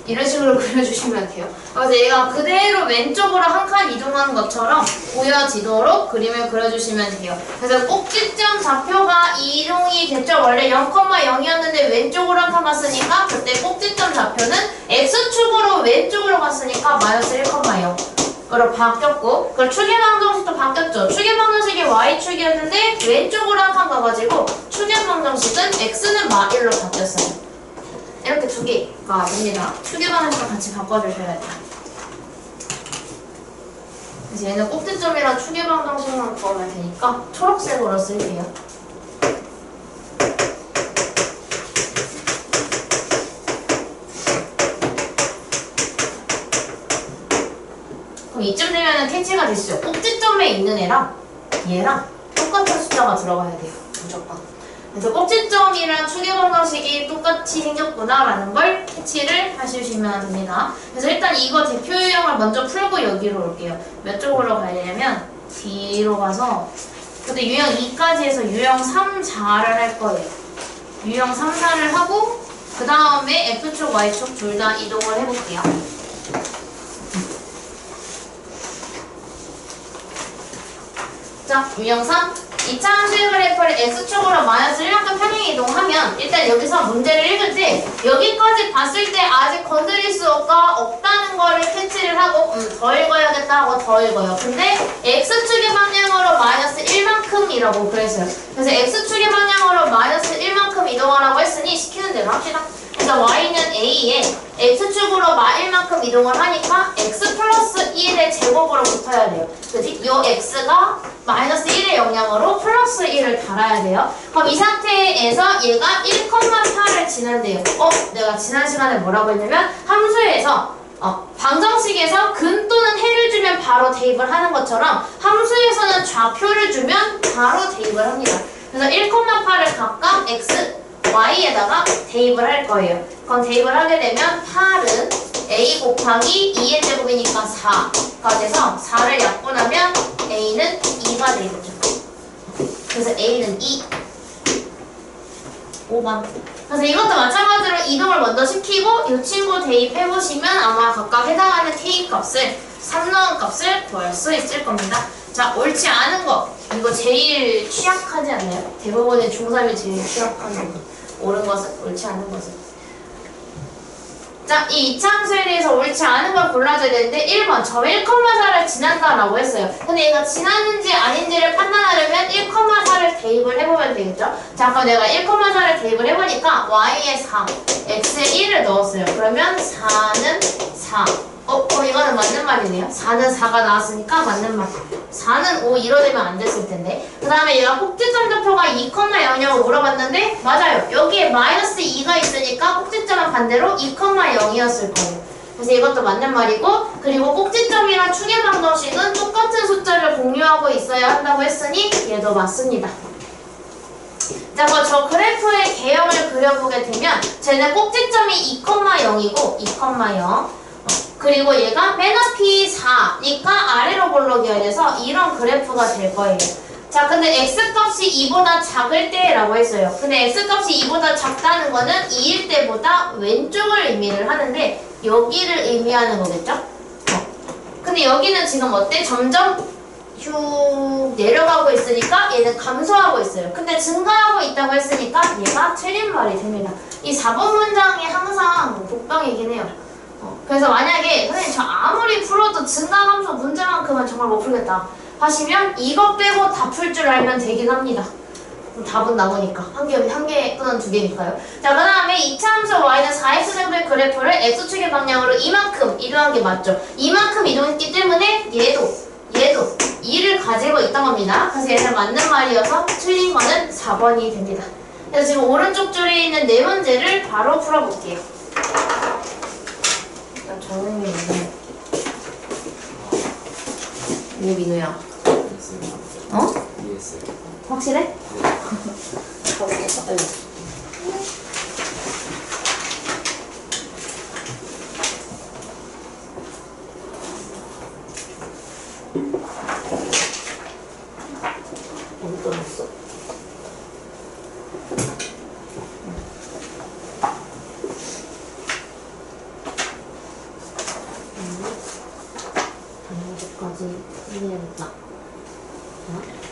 이런 식으로 그려주시면 돼요. 그래서 얘가 그대로 왼쪽으로 한 칸 이동하는 것처럼 보여지도록 그림을 그려주시면 돼요. 그래서 꼭지점 좌표가 이동이 됐죠. 원래 0,0이었는데 왼쪽으로 한 칸 갔으니까 그때 꼭지점 좌표는 X축으로 왼쪽으로 갔으니까 마이너스 1,0으로 바뀌었고, 그리고 추계방정식도 바뀌었죠. 추계방정식이 Y축이었는데 왼쪽으로 한 칸 가가지고 추계방정식은 X는 마1로 바뀌었어요. 이렇게 두 개가 됩니다. 추계방정식과 같이 바꿔주셔야 돼요. 그래서 얘는 꼭지점이랑 추계방정식만 구하면 되니까 초록색으로 쓸게요. 그럼 이쯤 되면 캐치가 되시죠? 꼭지점에 있는 애랑 얘랑 똑같은 숫자가 들어가야 돼요. 무조건. 그래서 꼭지점이랑 추계방정식이 똑같이 생겼구나 라는 걸 캐치를 하시면 됩니다. 그래서 일단 이거 대표 유형을 먼저 풀고 여기로 올게요. 몇 쪽으로 가냐면 B로 가서 근데 유형 2까지 해서 유형 3, 4를 할 거예요. 유형 3, 4를 하고 그 다음에 F축, Y축 둘 다 이동을 해볼게요. 자, 유형상 2차 함수의 그래프를 x축으로 마이너스 1만큼 평행 이동하면 일단 여기서 문제를 읽을 때 여기까지 봤을 때 아직 건드릴 수가 없다는 거를 캐치를 하고 더 읽어야겠다 하고 더 읽어요. 근데 x축의 방향으로 마이너스 1만큼이라고 그랬어요. 그래서 x축의 방향으로 마이너스 1만큼 이동하라고 했으니 시키는 대로 합시다. 그래서 y는 a에 x축으로 1만큼 이동을 하니까 x 플러스 1의 제곱으로 붙어야 돼요. 그지? 요 x가 마이너스 1의 영향으로 플러스 1을 달아야 돼요. 그럼 이 상태에서 얘가 1,8을 지난대요. 내가 지난 시간에 뭐라고 했냐면 함수에서 방정식에서 근 또는 해를 주면 바로 대입을 하는 것처럼 함수에서는 좌표를 주면 바로 대입을 합니다. 그래서 1,8을 각각 x, y에다가 대입을 할 거예요. 그럼 대입을 하게 되면 8은 a 곱하기 2의 제곱이니까 4가 돼서 4를 약분하면 a는 2가 되겠죠. 그래서 a는 2. 5번. 그래서 이것도 마찬가지로 이동을 먼저 시키고 이 친구 대입해보시면 아마 각각 해당하는 k 값을 3 넣은 값을 구할 수 있을 겁니다. 자, 옳지 않은 거. 이거 제일 취약하지 않나요? 대부분의 중3이 제일 취약한 거. 옳은 것은, 옳지 않은 것은. 자, 이 2차 함수에 대해서 옳지 않은 걸 골라줘야 되는데 1번 점 1,4를 지난다라고 했어요. 근데 얘가 지났는지 아닌지를 판단하려면 1,4를 대입을 해보면 되겠죠? 자, 아까 내가 1,4를 대입을 해보니까 y에 4, x에 1을 넣었어요. 그러면 4는 4. 이거는 맞는 말이네요. 4는 4가 나왔으니까 맞는 말. 4는 5 이러되면 안 됐을 텐데. 그 다음에 얘가 꼭지점 좌표가 2,0냐고 물어봤는데 맞아요. 여기에 마이너스 2가 있으니까 꼭지점은 반대로 2,0이었을 거예요. 그래서 이것도 맞는 말이고, 그리고 꼭지점이랑 추계 방정식은 똑같은 숫자를 공유하고 있어야 한다고 했으니 얘도 맞습니다. 자, 저 그래프의 개형을 그려보게 되면 쟤는 꼭지점이 2,0이고 2,0 그리고 얘가 맨 앞이 4니까 아래로 볼록이어야 돼서 이런 그래프가 될 거예요. 자, 근데 x값이 2보다 작을 때라고 했어요. 근데 x값이 2보다 작다는 거는 2일 때보다 왼쪽을 의미를 하는데 여기를 의미하는 거겠죠? 근데 여기는 지금 어때? 점점 쭉 내려가고 있으니까 얘는 감소하고 있어요. 근데 증가하고 있다고 했으니까 얘가 틀린 말이 됩니다. 이 4번 문장이 항상 복병이긴 해요. 그래서 만약에 선생님 저 아무리 풀어도 증가함수 문제만큼은 정말 못 풀겠다 하시면 이거 빼고 다 풀 줄 알면 되긴 합니다. 답은 나오니까 한 개 또는 두 개니까요. 자, 그 다음에 2차 함수 y는 4x제곱의 그래프를 x축의 방향으로 이만큼 이동한 게 맞죠. 이만큼 이동했기 때문에 얘도 2를 가지고 있던 겁니다. 그래서 얘는 맞는 말이어서 틀린 거는 4번이 됩니다. 그래서 지금 오른쪽 줄에 있는 네 문제를 바로 풀어볼게요. 정은이 민우. 왜 민우야?
이해했어요.
확실해?
어디 떨어졌어?
해야겠다.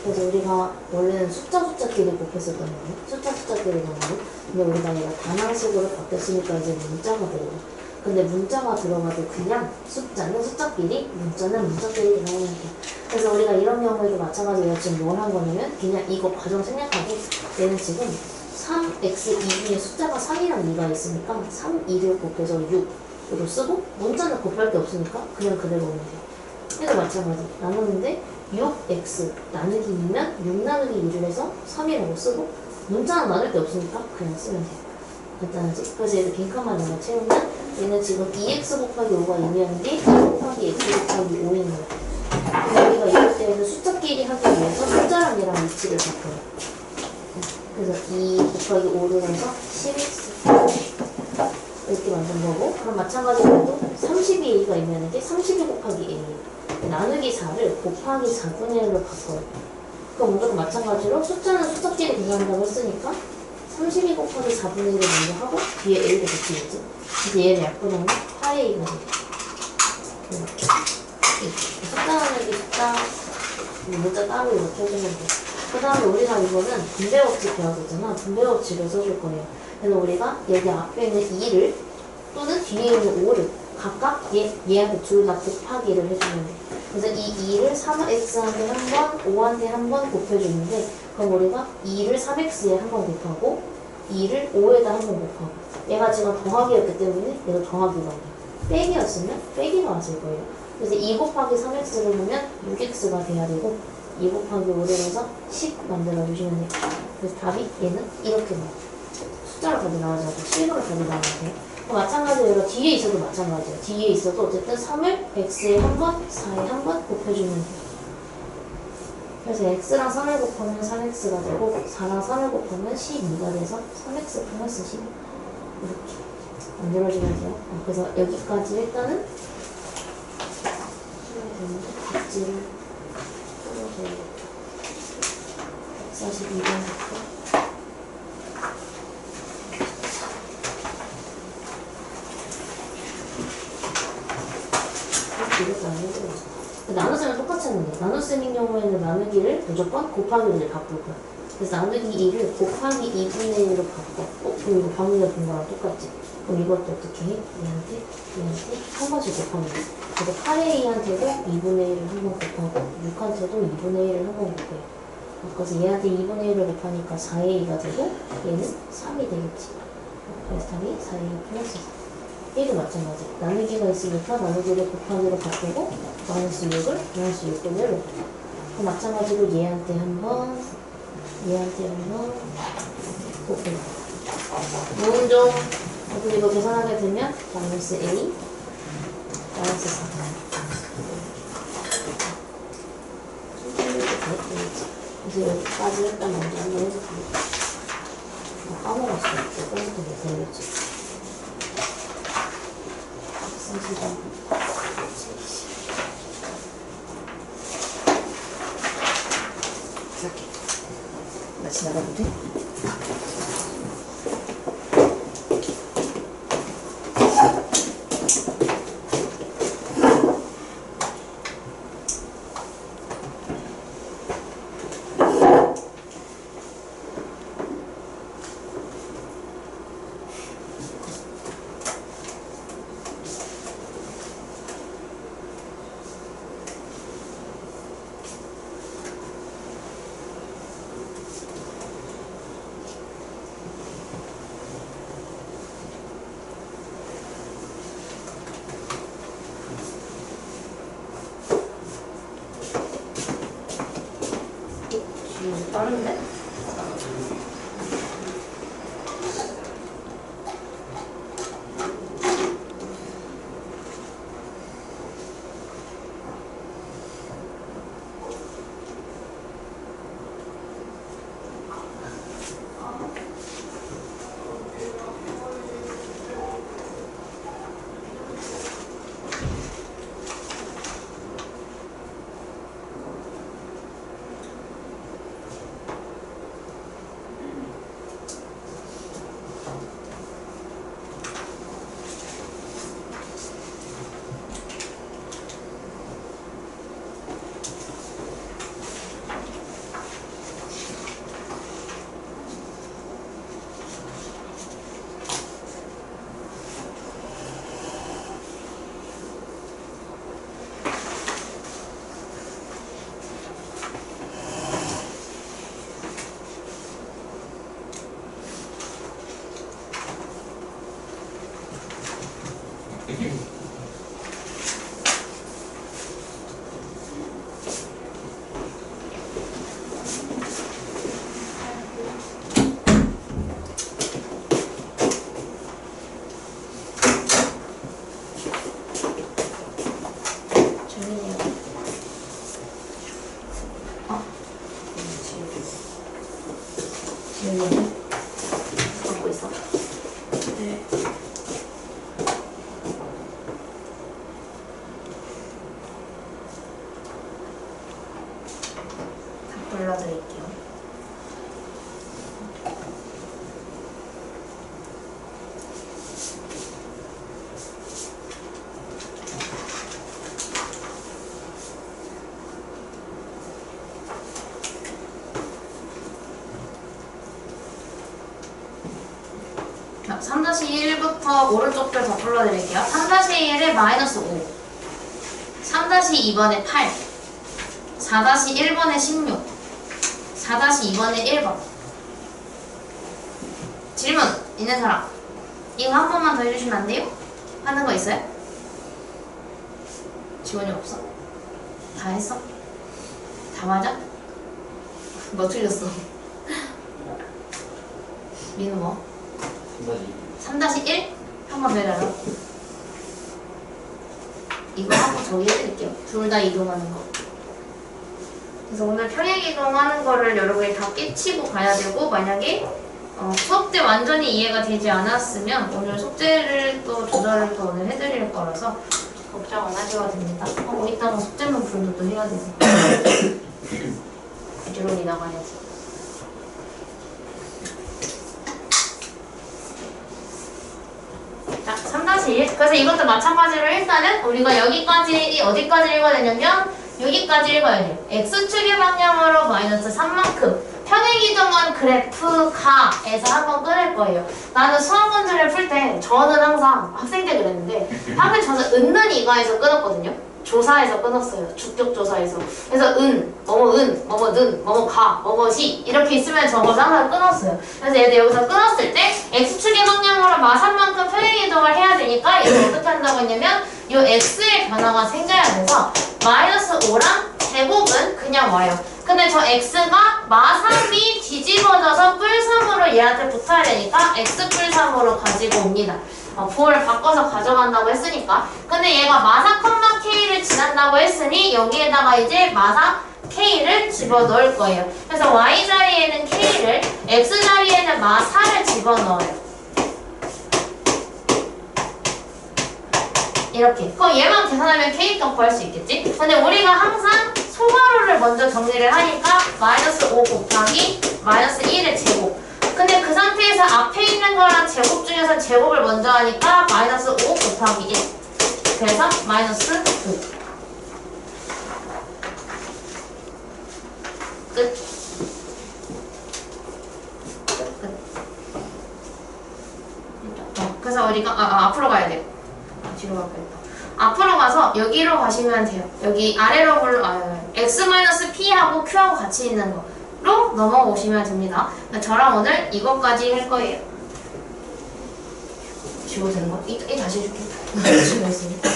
그래서 우리가 원래는 숫자끼리 곱했었거든요. 숫자끼리 곱하고. 근데 우리가 얘가 단항식으로 바뀌었으니까 이제 문자가 들어가. 근데 문자가 들어가도 그냥 숫자는 숫자끼리, 문자는 문자끼리 들어가는 게. 그래서 우리가 이런 경우에도 마찬가지로 지금 뭘 한 거냐면 그냥 이거 과정 생략하고 얘는 지금 3x2 중에 숫자가 3이랑 2가 있으니까 3, 2를 곱해서 6으로 쓰고 문자는 곱할 게 없으니까 그냥 그대로 오면 돼요. 얘도 마찬가지. 나누는데 6x 나누기 2면 6 나누기 2를 해서 3이라고 쓰고 문자는 나눌 게 없으니까 그냥 쓰면 돼요. 간단하지? 그래서 얘를 빈칸만 넣어 채우면 얘는 지금 2x 곱하기 5가 2였는데 2 곱하기 x 곱하기 5인 거예요. 근데 우리가 이럴 때는 숫자끼리 하기 위해서 숫자랑 얘랑 위치를 바꿔요. 그래서 2 곱하기 5를 해서 10x 이렇게 만든 거고, 그럼 마찬가지로 32a가 있는데 32 곱하기 a 나누기 4를 곱하기 4분의 1로 바꿔요. 그럼 이것도 마찬가지로 숫자는 숫자끼리 계산한다고 했으니까 32 곱하기 4분의 1을 먼저 하고 뒤에 a를 붙이겠지. 그래서 얘를 약분하면 8a가 돼요. 숫자 나누기 숫자
문자 따로 이렇게 해주면 돼. 그 다음에 우리가 이거는 분배법칙 배워줬잖아. 분배법칙을 써줄 거예요. 그래서 우리가 여기 앞에 있는 2를 또는 뒤에 있는 5를 각각 얘한테 둘 다 곱하기를 해주면 돼. 그래서 이 2를 3x한테 한 번, 5한테 한 번 곱해주는데 그럼 우리가 2를 3x에 한 번 곱하고 2를 5에다 한 번 곱하고 얘가 지금 더하기였기 때문에 얘도 더하기가 돼요. 빼기였으면 빼기가 왔을 거예요. 그래서 2 곱하기 3x를 보면 6x가 돼야 되고 2 곱하기 5를 해서 10 만들어주시면 돼요. 그래서 답이 얘는 이렇게 나와요. 숫자로 답이 나오지 않고 식으로 답이 나와야 돼요. 마찬가지로 얘가 뒤에 있어도 마찬가지예요. 뒤에 있어도 어쨌든 3을 x에 한 번, 4에 한 번 곱해주면 돼요. 그래서 x랑 3을 곱하면 3x가 되고 4랑 3을 곱하면 12가 돼서 3x 플러스 12 이렇게 만들어주면 돼요. 그래서 여기까지 일단은 각지를 풀어줘야겠다. 142번부터 이것도 안 해줘요. 나눗셈은 똑같이 하는 거예요. 나눗셈인 경우에는 나누기를 무조건 곱하기로 이제 바꿀 거야. 그래서 나누기 2를 곱하기 2분의 1로 바꿔. 그럼 이거 방금 본 거랑 똑같지? 그럼 이것도 어떻게 해? 얘한테 한 번씩 곱하면 돼. 그래서 8의 2한테도 2분의 1을 한 번 곱하고 6한테도 2분의 1을 한 번 곱해요. 그래서 얘한테 2분의 1을 곱하니까 4의 2가 되고 얘는 3이 되겠지. 그래서 답이 4의 2 플러스 4. 얘도 마찬가지. 나누기가 있으니까 나누기를 곱하기로 바꾸고 마이너스 6을 마이너스 6분의 1로 그 마찬가지로 얘한테 한번 얘한테 한번 곱해요. 무운종 그리고 이거 계산하게 되면 마이너스 A 마이너스 4 그래서 여기까지 일단 먼저 한번 해볼게요. 까먹었어. 조금부터 못해야겠지. 30번
시작해. 나 지나가도 돼?
빠른데?
갖고 있어. 네.
3-1부터 오른쪽 줄 다 불러드릴게요. 3-1에 마이너스 5, 3-2번에 8, 4-1번에 16, 4-2번에 1번. 질문 있는 사람? 이거 한 번만 더 해주시면 안 돼요? 하는 거 있어요? 지원이 없어? 다 했어? 다 맞아? 뭐 틀렸어? 민우 뭐? 3-1? 한 번 더 해달라. 이거 한번 정리해드릴게요. 둘 다 이동하는 거. 그래서 오늘 평행 이동하는 거를 여러분이 다 깨치고 가야 되고, 만약에 수업 때 완전히 이해가 되지 않았으면 오늘 숙제를 또 조절을 더 오늘 해드릴 거라서 걱정 안 하셔도 됩니다. 이따가 숙제문 풀도 또 해야 되지. 부지런히 나가야지. 자, 3-1. 그래서 이것도 마찬가지로 일단은 우리가 여기까지, 어디까지 읽어야 되냐면 여기까지 읽어야 돼요. X축의 방향으로 마이너스 3만큼. 평행이동한 그래프가에서 한번 끊을 거예요. 나는 수학 문제를 풀 때 저는 항상 학생 때 그랬는데 학생 저는 은는 이가에서 끊었거든요. 조사에서 끊었어요. 주격 조사에서. 그래서 뭐뭐 는, 뭐뭐 가, 뭐뭐시 이렇게 있으면 저거 항상 끊었어요. 그래서 얘들 여기서 끊었을 때 X축의 방향으로 마산만큼 평행이동을 해야 되니까 이걸 어떻게 한다고 했냐면 이 X의 변화가 생겨야 돼서 마이너스 5랑 제곱은 그냥 와요. 근데 저 X가 마3이 뒤집어져서 뿔3으로 얘한테 붙어야 되니까 X 뿔3으로 가지고 옵니다. 부호를 바꿔서 가져간다고 했으니까. 근데 얘가 마사 컴마 K를 지난다고 했으니 여기에다가 이제 마사 K를 집어넣을 거예요. 그래서 Y 자리에는 K를, X 자리에는 마4를 집어넣어요. 이렇게. 그럼 얘만 계산하면 K값 구할 수 있겠지? 근데 우리가 항상 소괄호를 먼저 정리를 하니까 마이너스 5 곱하기 마이너스 1의 제곱. 근데 그 상태에서 앞에 있는 거랑 제곱 중에서 제곱을 먼저 하니까 마이너스 5 곱하기 1. 그래서 마이너스 9. 끝. 그래서 우리가 앞으로 가야 돼요. 뒤로 가야겠다. 앞으로 가서 여기로 가시면 돼요. 여기 아래로 X-P하고 Q하고 같이 있는 거로 넘어오시면 됩니다. 저랑 오늘 이것까지 할 거예요. 지워도 되는 거? 이 다시 해줄게. 지워있으니까.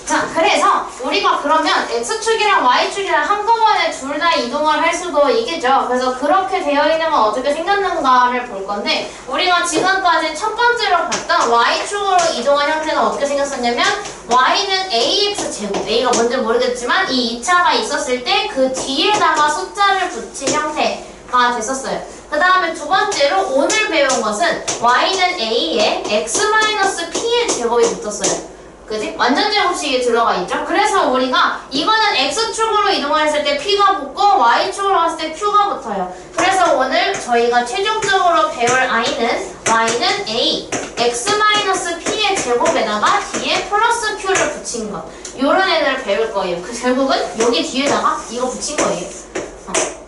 자, 그래서 우리가 그러면 X축이랑 Y축이랑 한꺼번에 둘 다 이동을 할 수도 있겠죠. 그래서 그렇게 되어 있는 건 어떻게 생겼는가를 볼 건데 우리가 지금까지 첫 번째로 봤던 Y축으로 이동한 형태는 어떻게 생겼었냐면 Y는 AX제곱, A가 뭔지 모르겠지만 이 2차가 있었을 때 그 뒤에다가 숫자를 붙인 형태가 됐었어요. 그 다음에 두 번째로 오늘 배운 것은 Y는 A에 X-P의 제곱이 붙었어요. 그지? 완전 제곱식이 들어가 있죠? 그래서 우리가 이거는 X축으로 이동했을 때 P가 붙고 Y축으로 갔을 때 Q가 붙어요. 그래서 오늘 저희가 최종적으로 배울 Y는 A, X-P의 제곱에다가 뒤에 플러스 Q를 붙인 것. 요런 애들을 배울 거예요. 그 결국은 여기 뒤에다가 이거 붙인 거예요.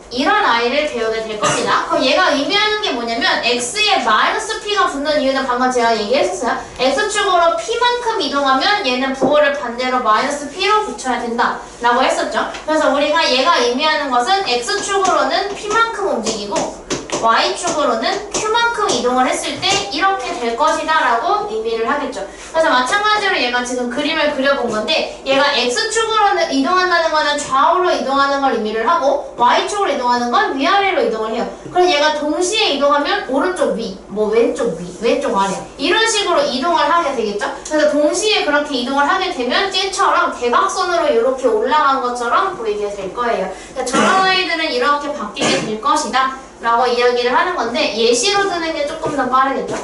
이런 I를 배우게 될 겁니다. 그럼 얘가 의미하는 게 뭐냐면 X에 마이너스 P가 붙는 이유는 방금 제가 얘기했었어요. X축으로 P만큼 이동하면 얘는 부호를 반대로 마이너스 P로 붙여야 된다 라고 했었죠. 그래서 우리가 얘가 의미하는 것은 X축으로는 P만큼 움직이고 Y축으로는 Q만큼 이동을 했을 때 이렇게 될 것이다 라고 의미를 하겠죠. 그래서 마찬가지로 얘가 지금 그림을 그려본 건데 얘가 X축으로 이동한다는 거는 좌우로 이동하는 걸 의미를 하고 Y축으로 이동하는 건 위아래로 이동을 해요. 그럼 얘가 동시에 이동하면 오른쪽 위, 뭐 왼쪽 위, 왼쪽 아래 이런 식으로 이동을 하게 되겠죠. 그래서 동시에 그렇게 이동을 하게 되면 쟤처럼 대각선으로 이렇게 올라간 것처럼 보이게 될 거예요. 그러니까 저런 아이들은 이렇게 바뀌게 될 것이다 라고 이야기를 하는 건데 예시로 드는 게 조금 더 빠르겠죠?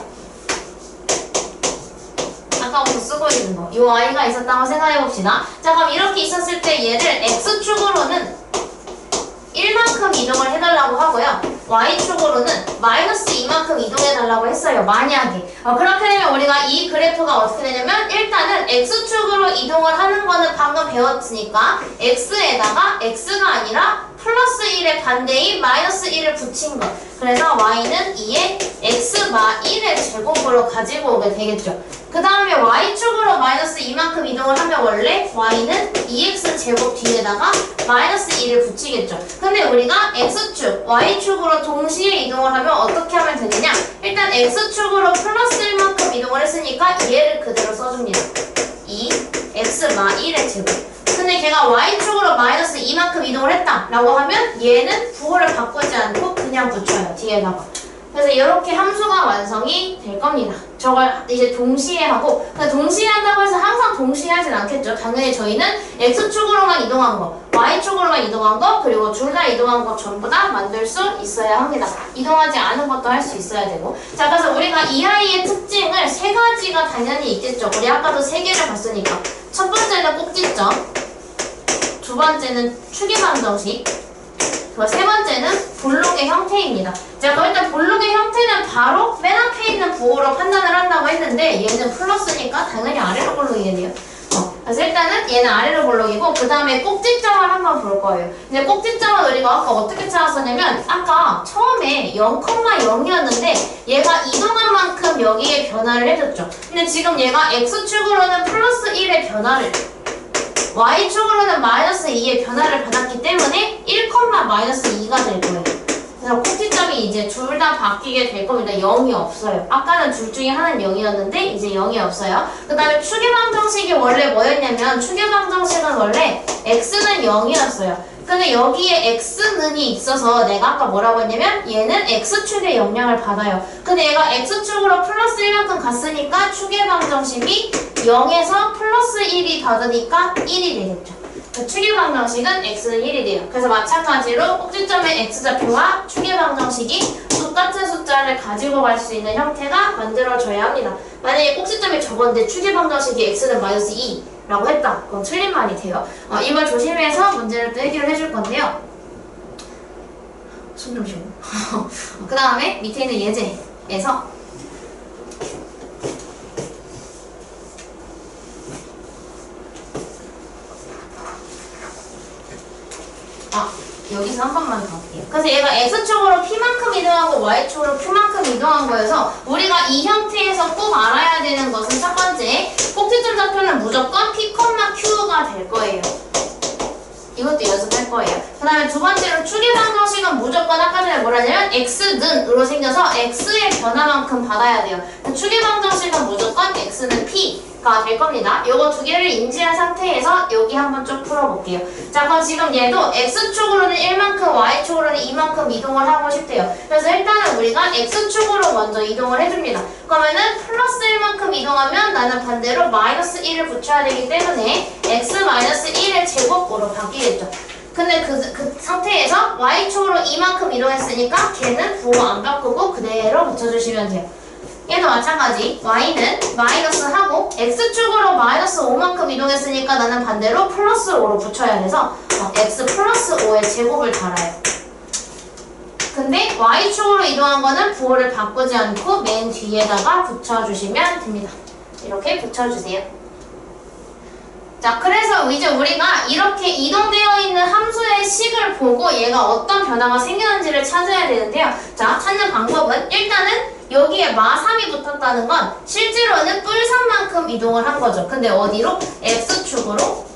아까부터 쓰고 있는 거. 이 Y가 있었다고 생각해봅시다. 자, 그럼 이렇게 있었을 때 얘를 X축으로는 1만큼 이동을 해달라고 하고요. Y축으로는 마이너스 2만큼 이동해달라고 했어요. 만약에. 그렇게 되면 우리가 이 그래프가 어떻게 되냐면 일단은 X축으로 이동을 하는 거는 방금 배웠으니까 X에다가 X가 아니라 플러스 1의 반대인 마이너스 1을 붙인 것. 그래서 y는 2의 x 마 1의 제곱으로 가지고 오게 되겠죠. 그 다음에 y축으로 마이너스 2만큼 이동을 하면 원래 y는 2x 제곱 뒤에다가 마이너스 1을 붙이겠죠. 근데 우리가 x축, y축으로 동시에 이동을 하면 어떻게 하면 되느냐? 일단 x축으로 플러스 1만큼 이동을 했으니까 얘를 그대로 써줍니다. 2 x 마 1의 제곱. 근데 걔가 y축으로 마이너스 2만큼 이동을 했다 라고 하면 얘는 부호를 바꾸지 않고 그냥 붙여요. 뒤에다가. 그래서 이렇게 함수가 완성이 될 겁니다. 저걸 이제 동시에 하고, 동시에 한다고 해서 항상 동시에 하진 않겠죠. 당연히 저희는 x축으로만 이동한 거, y축으로만 이동한 거, 그리고 둘 다 이동한 거 전부 다 만들 수 있어야 합니다. 이동하지 않은 것도 할 수 있어야 되고. 자, 그래서 우리가 이 아이의 특징을 세 가지가 당연히 있겠죠. 우리 아까도 세 개를 봤으니까. 첫 번째는 꼭지점, 두 번째는 추계방정식, 세 번째는 볼록의 형태입니다. 자, 그럼 일단 볼록의 형태는 바로 맨 앞에 있는 부호로 판단을 한다고 했는데 얘는 플러스니까 당연히 아래로 볼록이겠네요. 그래서 일단은 얘는 아래로 볼록이고 그 다음에 꼭지점을 한번 볼 거예요. 근데 꼭지점은 우리가 아까 어떻게 찾았었냐면 아까 처음에 0,0이었는데 얘가 이동한 만큼 여기에 변화를 해줬죠. 근데 지금 얘가 x축으로는 플러스 1의 변화를 y축으로는 마이너스 2의 변화를 받았기 때문에 1, 마이너스 2가 될 거예요. 그래서 꼭지점이 이제 둘 다 바뀌게 될 겁니다. 0이 없어요. 아까는 둘 중에 하나는 0이었는데 이제 0이 없어요. 그 다음에 추계방정식이 원래 뭐였냐면 추계방정식은 원래 x는 0이었어요. 근데 여기에 x는이 있어서 내가 아까 뭐라고 했냐면 얘는 x축의 영향을 받아요. 근데 얘가 x축으로 플러스 1만큼 갔으니까 추계방정식이 0에서 플러스 1이 받으니까 1이 되겠죠. 추계방정식은 x는 1이 돼요. 그래서 마찬가지로 꼭지점의 x좌표와 추계방정식이 똑같은 숫자를 가지고 갈 수 있는 형태가 만들어져야 합니다. 만약에 꼭지점이 저건데 추계방정식이 x는 마이너스 2라고 했다. 그건 틀린 말이 돼요. 이걸 조심해서 문제를 또 해결을 해줄 건데요. 숨 좀 쉬고. 그 다음에 밑에 있는 예제에서 여기서 한 번만 더 할게요. 그래서 얘가 x축으로 p만큼 이동하고 y축으로 q만큼 이동한 거여서 우리가 이 형태에서 꼭 알아야 되는 것은 첫 번째, 꼭지점 좌표는 무조건 p, q가 될 거예요. 이것도 연습할 거예요. 그 다음에 두 번째로 추계방정식은 무조건 아까 전에 뭐라냐면 x는으로 생겨서 x의 변화만큼 받아야 돼요. 추계방정식은 무조건 x는 p가 될 겁니다. 요거 두 개를 인지한 상태에서 여기 한번 쭉 풀어볼게요. 자, 그럼 지금 얘도 x축으로는 1만큼, y축으로는 2만큼 이동을 하고 싶대요. 그래서 일단은 우리가 x축으로 먼저 이동을 해줍니다. 그러면은 플러스 1만큼 이동하면 나는 반대로 마이너스 1을 붙여야 되기 때문에 x 마이너스 1의 제곱으로 바뀌겠죠. 근데 그 상태에서 y축으로 2만큼 이동했으니까 걔는 부호 안 바꾸고 그대로 붙여주시면 돼요. 얘도 마찬가지 y는 마이너스 하고 x축으로 마이너스 5만큼 이동했으니까 나는 반대로 플러스 5로 붙여야 돼서 x 플러스 5의 제곱을 달아요. 근데 y축으로 이동한 거는 부호를 바꾸지 않고 맨 뒤에다가 붙여주시면 됩니다. 이렇게 붙여주세요. 자, 그래서 이제 우리가 이렇게 이동되어 있는 함수의 식을 보고 얘가 어떤 변화가 생기는지를 찾아야 되는데요. 자, 찾는 방법은 일단은 여기에 마3이 붙었다는 건 실제로는 뿔3만큼 이동을 한 거죠. 근데 어디로? x축으로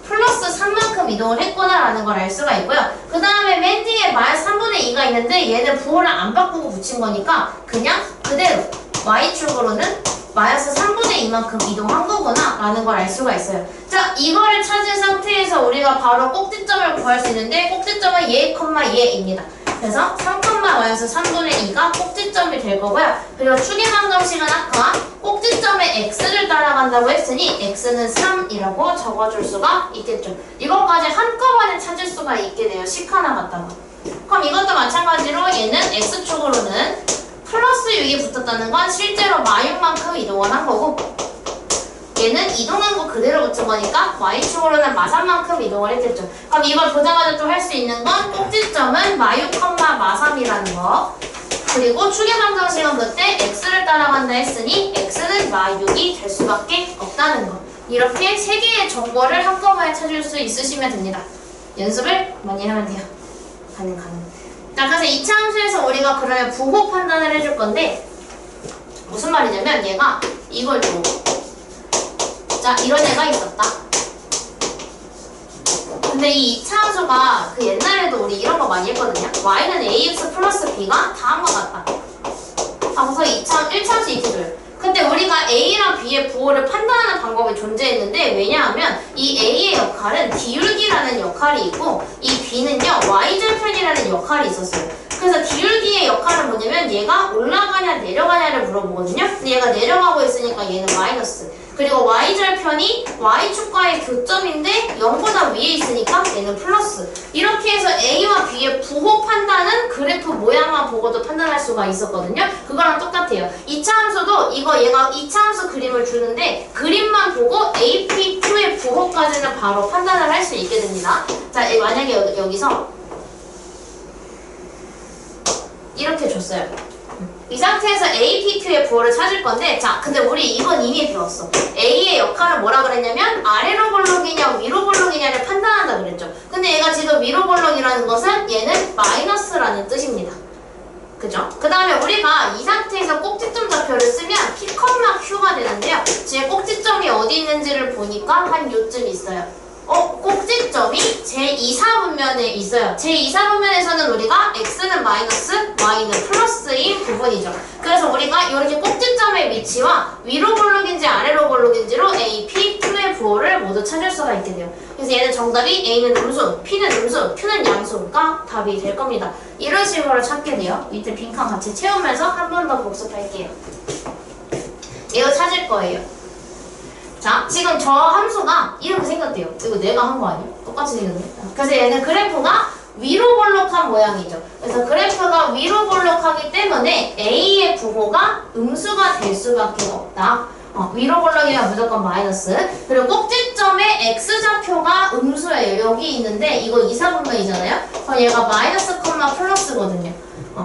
플러스 3만큼 이동을 했구나라는 걸 알 수가 있고요. 그 다음에 맨 뒤에 마이너스 3분의 2가 있는데 얘는 부호를 안 바꾸고 붙인 거니까 그냥 그대로 y축으로는 마이너스 3분의 2만큼 이동한 거구나 라는 걸 알 수가 있어요. 자, 이거를 찾은 상태에서 우리가 바로 꼭지점을 구할 수 있는데 꼭지점은 얘, 얘입니다. 그래서 3, 마이너스 3분의 2가 꼭지점이 될 거고요. 그리고 추계방정식은 아까 꼭지점에 x를 따라간다고 했으니 x는 3이라고 적어줄 수가 있겠죠. 이것까지 한꺼번에 찾을 수가 있게 돼요. 식 하나 갖다가. 그럼 이것도 마찬가지로 얘는 x축으로는 플러스 6이 붙었다는 건 실제로 마6만큼 이동을 한 거고 얘는 이동한 거 그대로 붙은 거니까 y축으로는 마3만큼 이동을 했겠죠. 그럼 이걸 보자마자 또 할 수 있는 건 꼭지점은 마6, 마3이라는 거 그리고 추계방정식은 그때 x를 따라간다 했으니 x는 마6이 될 수밖에 없다는 거 이렇게 세 개의 정보를 한꺼번에 찾을 수 있으시면 됩니다. 연습을 많이 하면 돼요. 가능. 자, 그래서 이차 함수에서 우리가 그러면 부호 판단을 해줄 건데 무슨 말이냐면 얘가 이걸 줘. 자, 이런 애가 있었다. 근데 이 2차 함수가 그 옛날에도 우리 이런 거 많이 했거든요. y는 ax 플러스 b가 다음과 같다. 그래서 1차 함수 이렇게 줘요. 근데 우리가 a랑 b의 부호를 판단하는 방법이 존재했는데 왜냐하면 이 a의 역할은 디울기라는 역할이 있고 이 b는요 y절편이라는 역할이 있었어요. 그래서 디울기의 역할은 뭐냐면 얘가 올라가냐 내려가냐를 물어보거든요. 근데 얘가 내려가고 있으니까 얘는 마이너스. 그리고 y절편이 y축과의 교점인데 0보다 위에 있으니까 얘는 플러스. 이렇게 해서 a와 b의 부호 판단은 그래프 모양만 보고도 판단할 수가 있었거든요. 그거랑 똑같아요. 2차 함수도 얘가 2차 함수 그림을 주는데 그림만 보고 AP2의 부호까지는 바로 판단을 할 수 있게 됩니다. 자, 만약에 여기서 이렇게 줬어요. 이 상태에서 AP2의 부호를 찾을 건데, 자, 근데 우리 이건 이미 배웠어. A의 역할은 뭐라 그랬냐면 아래로 볼록이냐 위로 볼록이냐를 판단한다 그랬죠. 근데 얘가 지금 위로 볼록이라는 것은 얘는 마이너스라는 뜻입니다. 그죠? 그 다음에 우리가 이 상태에서 꼭지점 좌표를 쓰면 P, Q가 되는데요. 제 꼭지점이 어디 있는지를 보니까 한 요쯤 있어요. 꼭지점이 제2사분면에 있어요. 제2사분면에서는 우리가 x는 마이너스, y는 플러스인 부분이죠. 그래서 우리가 이렇게 꼭지점의 위치와 위로 볼록인지 아래로 볼록인지로 A, P, Q의 부호를 모두 찾을 수가 있게 돼요. 그래서 얘는 정답이 A는 음수, P는 음수, Q는 양수가 답이 될 겁니다. 이런 식으로 찾게 돼요. 밑에 빈칸 같이 채우면서 한 번 더 복습할게요. 이거 찾을 거예요. 자, 지금 저 함수가 이렇게 생겼대요. 이거 내가 한 거 아니야? 똑같이 생겼네. 그래서 얘는 그래프가 위로 볼록한 모양이죠. 그래서 그래프가 위로 볼록하기 때문에 A의 부호가 음수가 될 수밖에 없다. 위로 볼록이면 무조건 마이너스. 그리고 꼭지점의 X좌표가 음수예요. 여기 있는데 이거 2사분면이잖아요. 그럼 얘가 마이너스 컴마 플러스거든요.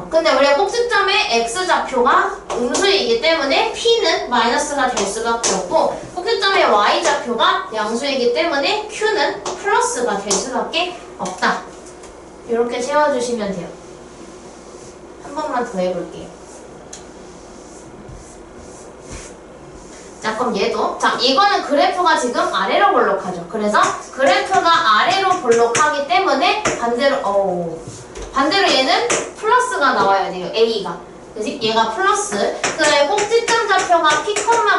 근데 우리가 꼭지점의 X좌표가 음수이기 때문에 P는 마이너스가 될 수밖에 없고 꼭지점의 Y좌표가 양수이기 때문에 Q는 플러스가 될 수밖에 없다. 이렇게 채워주시면 돼요. 한 번만 더 해볼게요. 자, 그럼 얘도 자, 이거는 그래프가 지금 아래로 볼록하죠. 그래서 그래프가 아래로 볼록하기 때문에 반대로 얘는 플러스가 나와야 돼요. A가. 그지? 얘가 플러스. 그다음에 꼭지점 좌표가 P,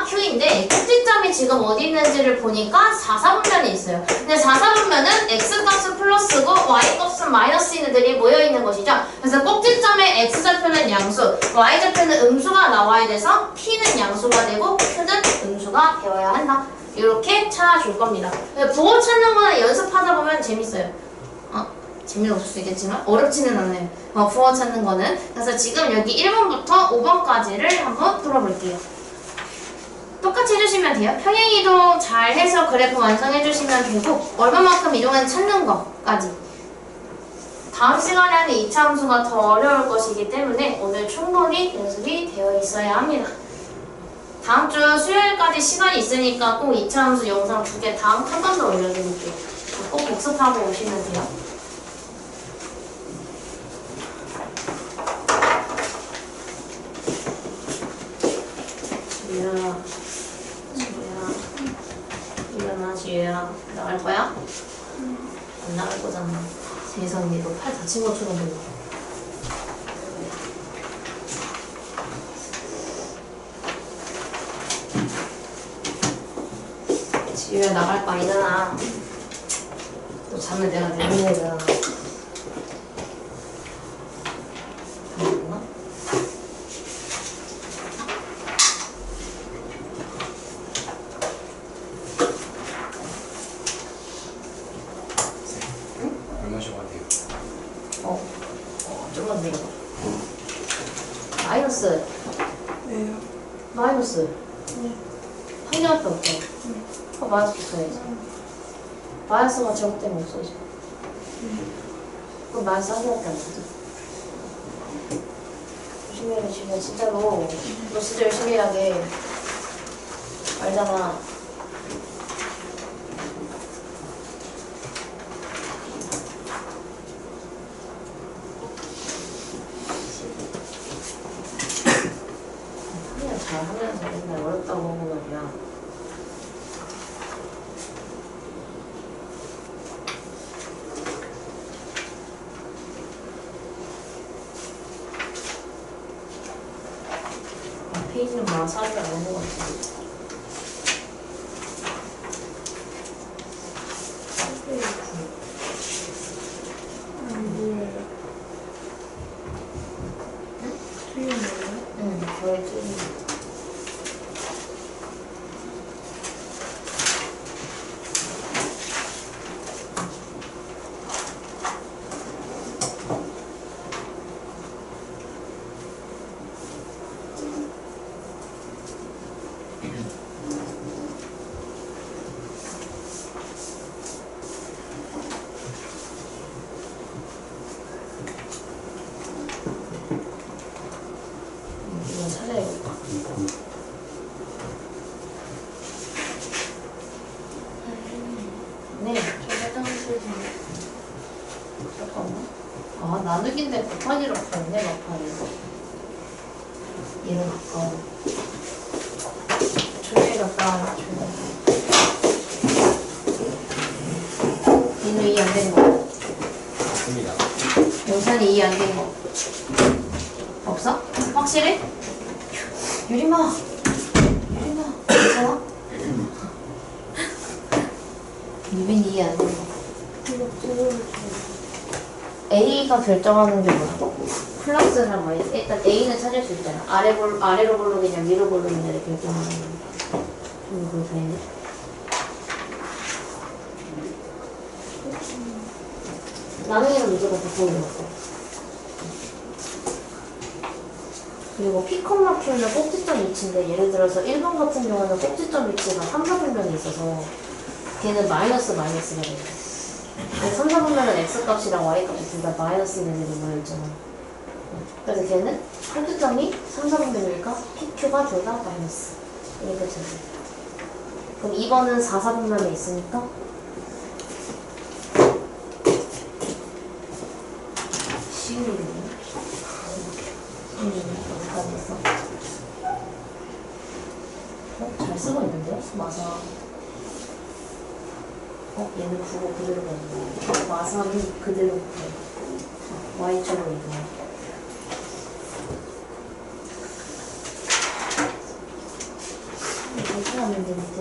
Q인데 꼭지점이 지금 어디 있는지를 보니까 4사분면에 있어요. 근데 4사분면은 X값은 플러스고 Y값은 마이너스인 애들이 모여있는 것이죠. 그래서 꼭지점의 X좌표는 양수, Y좌표는 음수가 나와야 돼서 P는 양수가 되고 Q는 음수가 되어야 한다. 이렇게 찾아줄 겁니다. 부호 찾는 거는 연습하다 보면 재밌어요. 재미는 없을 수 있겠지만 어렵지는 않아요. 부호 찾는 거는. 그래서 지금 여기 1번부터 5번까지를 한번 풀어볼게요. 똑같이 해주시면 돼요. 평행이동 잘 해서 그래프 완성해주시면 되고 얼마만큼 이동은 찾는 것까지. 다음 시간에는 2차 함수가 더 어려울 것이기 때문에 오늘 충분히 연습이 되어 있어야 합니다. 다음 주 수요일까지 시간이 있으니까 꼭 2차 함수 영상 2개 다음 한 번 더 올려드릴게요. 꼭 복습하고 오시면 돼요. 지유야 나갈 거야? 안 나갈 거잖아. 세상에 너 팔 다친 것처럼 보여. 지유야 나갈 거 아니잖아. 너 자면 내가 내는 애잖아. 좀만 내려. 마이너스.
왜요?
마이너스.
네.
한개밖에 없죠. 마이너스 붙어야지. 마이너스가 제곱되면 없어져. 그럼 마이너스 한 개밖에 안 되죠. 열심히 해, 지금 진짜로. 너 진짜 열심히 해야 돼. 알잖아.
잘 하면서 맨날 어렵다고 하고 말이야. 앞에 있는 마사를 안 하는 것 같아. 응, 거의 틀린. 이건 찾아야겠다. 네, 저 화장실 좀. 잠깐만. 아, 나누기인데 곱하기로 풀었네, 막판에. 얘는 아까워. 조용히 갔다 와, 조용히. 얘는 이해 안 되는 거.
맞습니다.
영산이 이해 안 되는 거. 없어? 확실해? 유림아, 괜찮아? 유빈이 이해 안 되는 거. A가 결정하는 게 뭐라고? 플러스랑 마이너스. 일단 A는 찾을 수 있잖아. 아래로 볼록이냐 위로 볼록이냐를 결정하는 거. 그거 되네. 나누기는 무조건 바꾸는 거. 그리고 P콤마 Q는 꼭지점 위치인데 예를 들어서 1번 같은 경우는 꼭지점 위치가 3, 4분면이 있어서 걔는 마이너스가 돼요. 3, 4분면은 X값이랑 Y값이 둘 다 마이너스 되는 게 모여있잖아. 그래서 걔는 꼭지점이 3, 4분면이니까 PQ가 둘 다 마이너스. 이렇게 찾아요. 그럼 2번은 4, 4분면에 있으니까 시우리네. 어디까지 있어? 잘 쓰고 있는데? 마사. 얘는 국어 그대로 가는 거야. 마사는 그대로 가요. Y쪽으로 이동해. 이렇게 하면 되는데,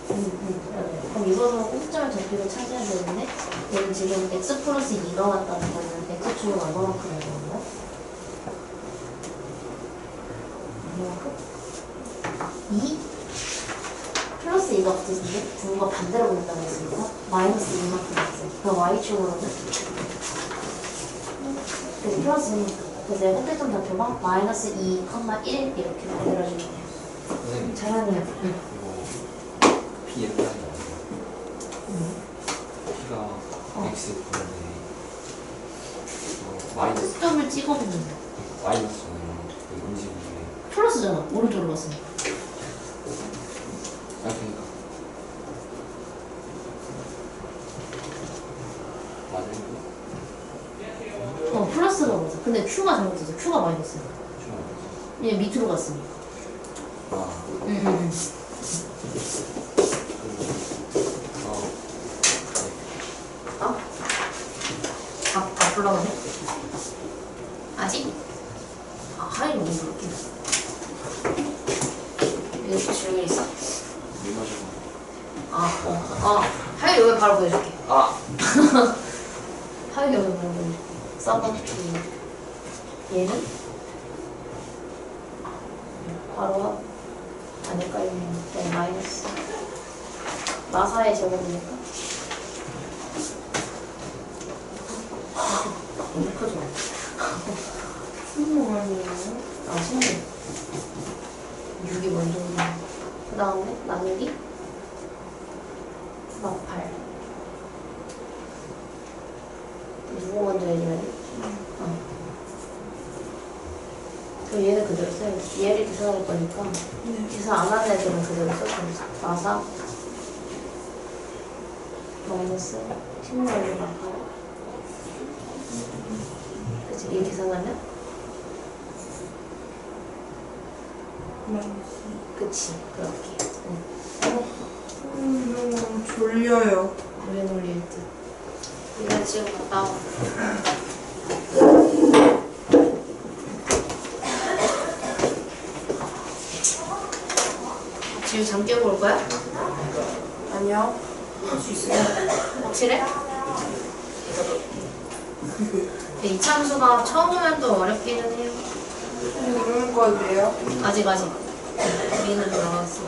그럼 이거는 꼭지점을 접히고 찾아야 되는데 얘는 지금 x 플러스 2가 왔다는 거는 x축은 얼마만큼 나오는 거야? 얼마만큼? 2? 플러스 2가 없어진데 분모가 반대로 본다고 했으니까 마이너스 2만큼 왔어요. 그럼 y축으로는? 그래서 플러스 2니까 그래서 내 꼭지점 좌표가 마이너스 2, 1 이렇게 만들어주면 돼요.
선생님,
잘하네요. 응.
이거 P에 따른 거 P가 X 분인데 마이너스
꼭지점을 찍어보면 돼.
마이너스잖아요. 그 음식이
플러스잖아. 오른쪽으로 갔으니까.
그러니까 맞아요.
플러스가 맞아. 근데 Q가 잘못했어. Q가 마이너스야. 얘 밑으로 갔으니까.
아,
응. 다 불러가네? 아직? 하이 너무 그렇게. 이거 조용히 있어? 하이 여기 바로 보여줄게. 하이 여기 바로 보여줄게. 써볼게. 얘는? 바로 아닐까요? 네, 마이너스. 마사의 제곱이니까. 너무 크죠? 16 아니에요? 16. 6이 먼저 오네. 그 다음에 나누기? 막 8. 누구 먼저 해줘야 돼? 그럼 얘는 그대로 써야지. 얘를 계산할 거니까. 계산 안 하는 애들은 그대로 써주면 돼. 마사 마이너스 16을 막 8. 그치? 이 계산하면? 그치, 그렇게.
너무 졸려요.
왜 놀릴 듯. 이거 지금 갔다 와. 지금 잠 깨고 올 거야?
아니요. 할 수 있어요.
확실해? 근데 이 참수가 처음 오면 또 어렵기는 해요.
그런 거예요?
아직. 우리는 들어갔어.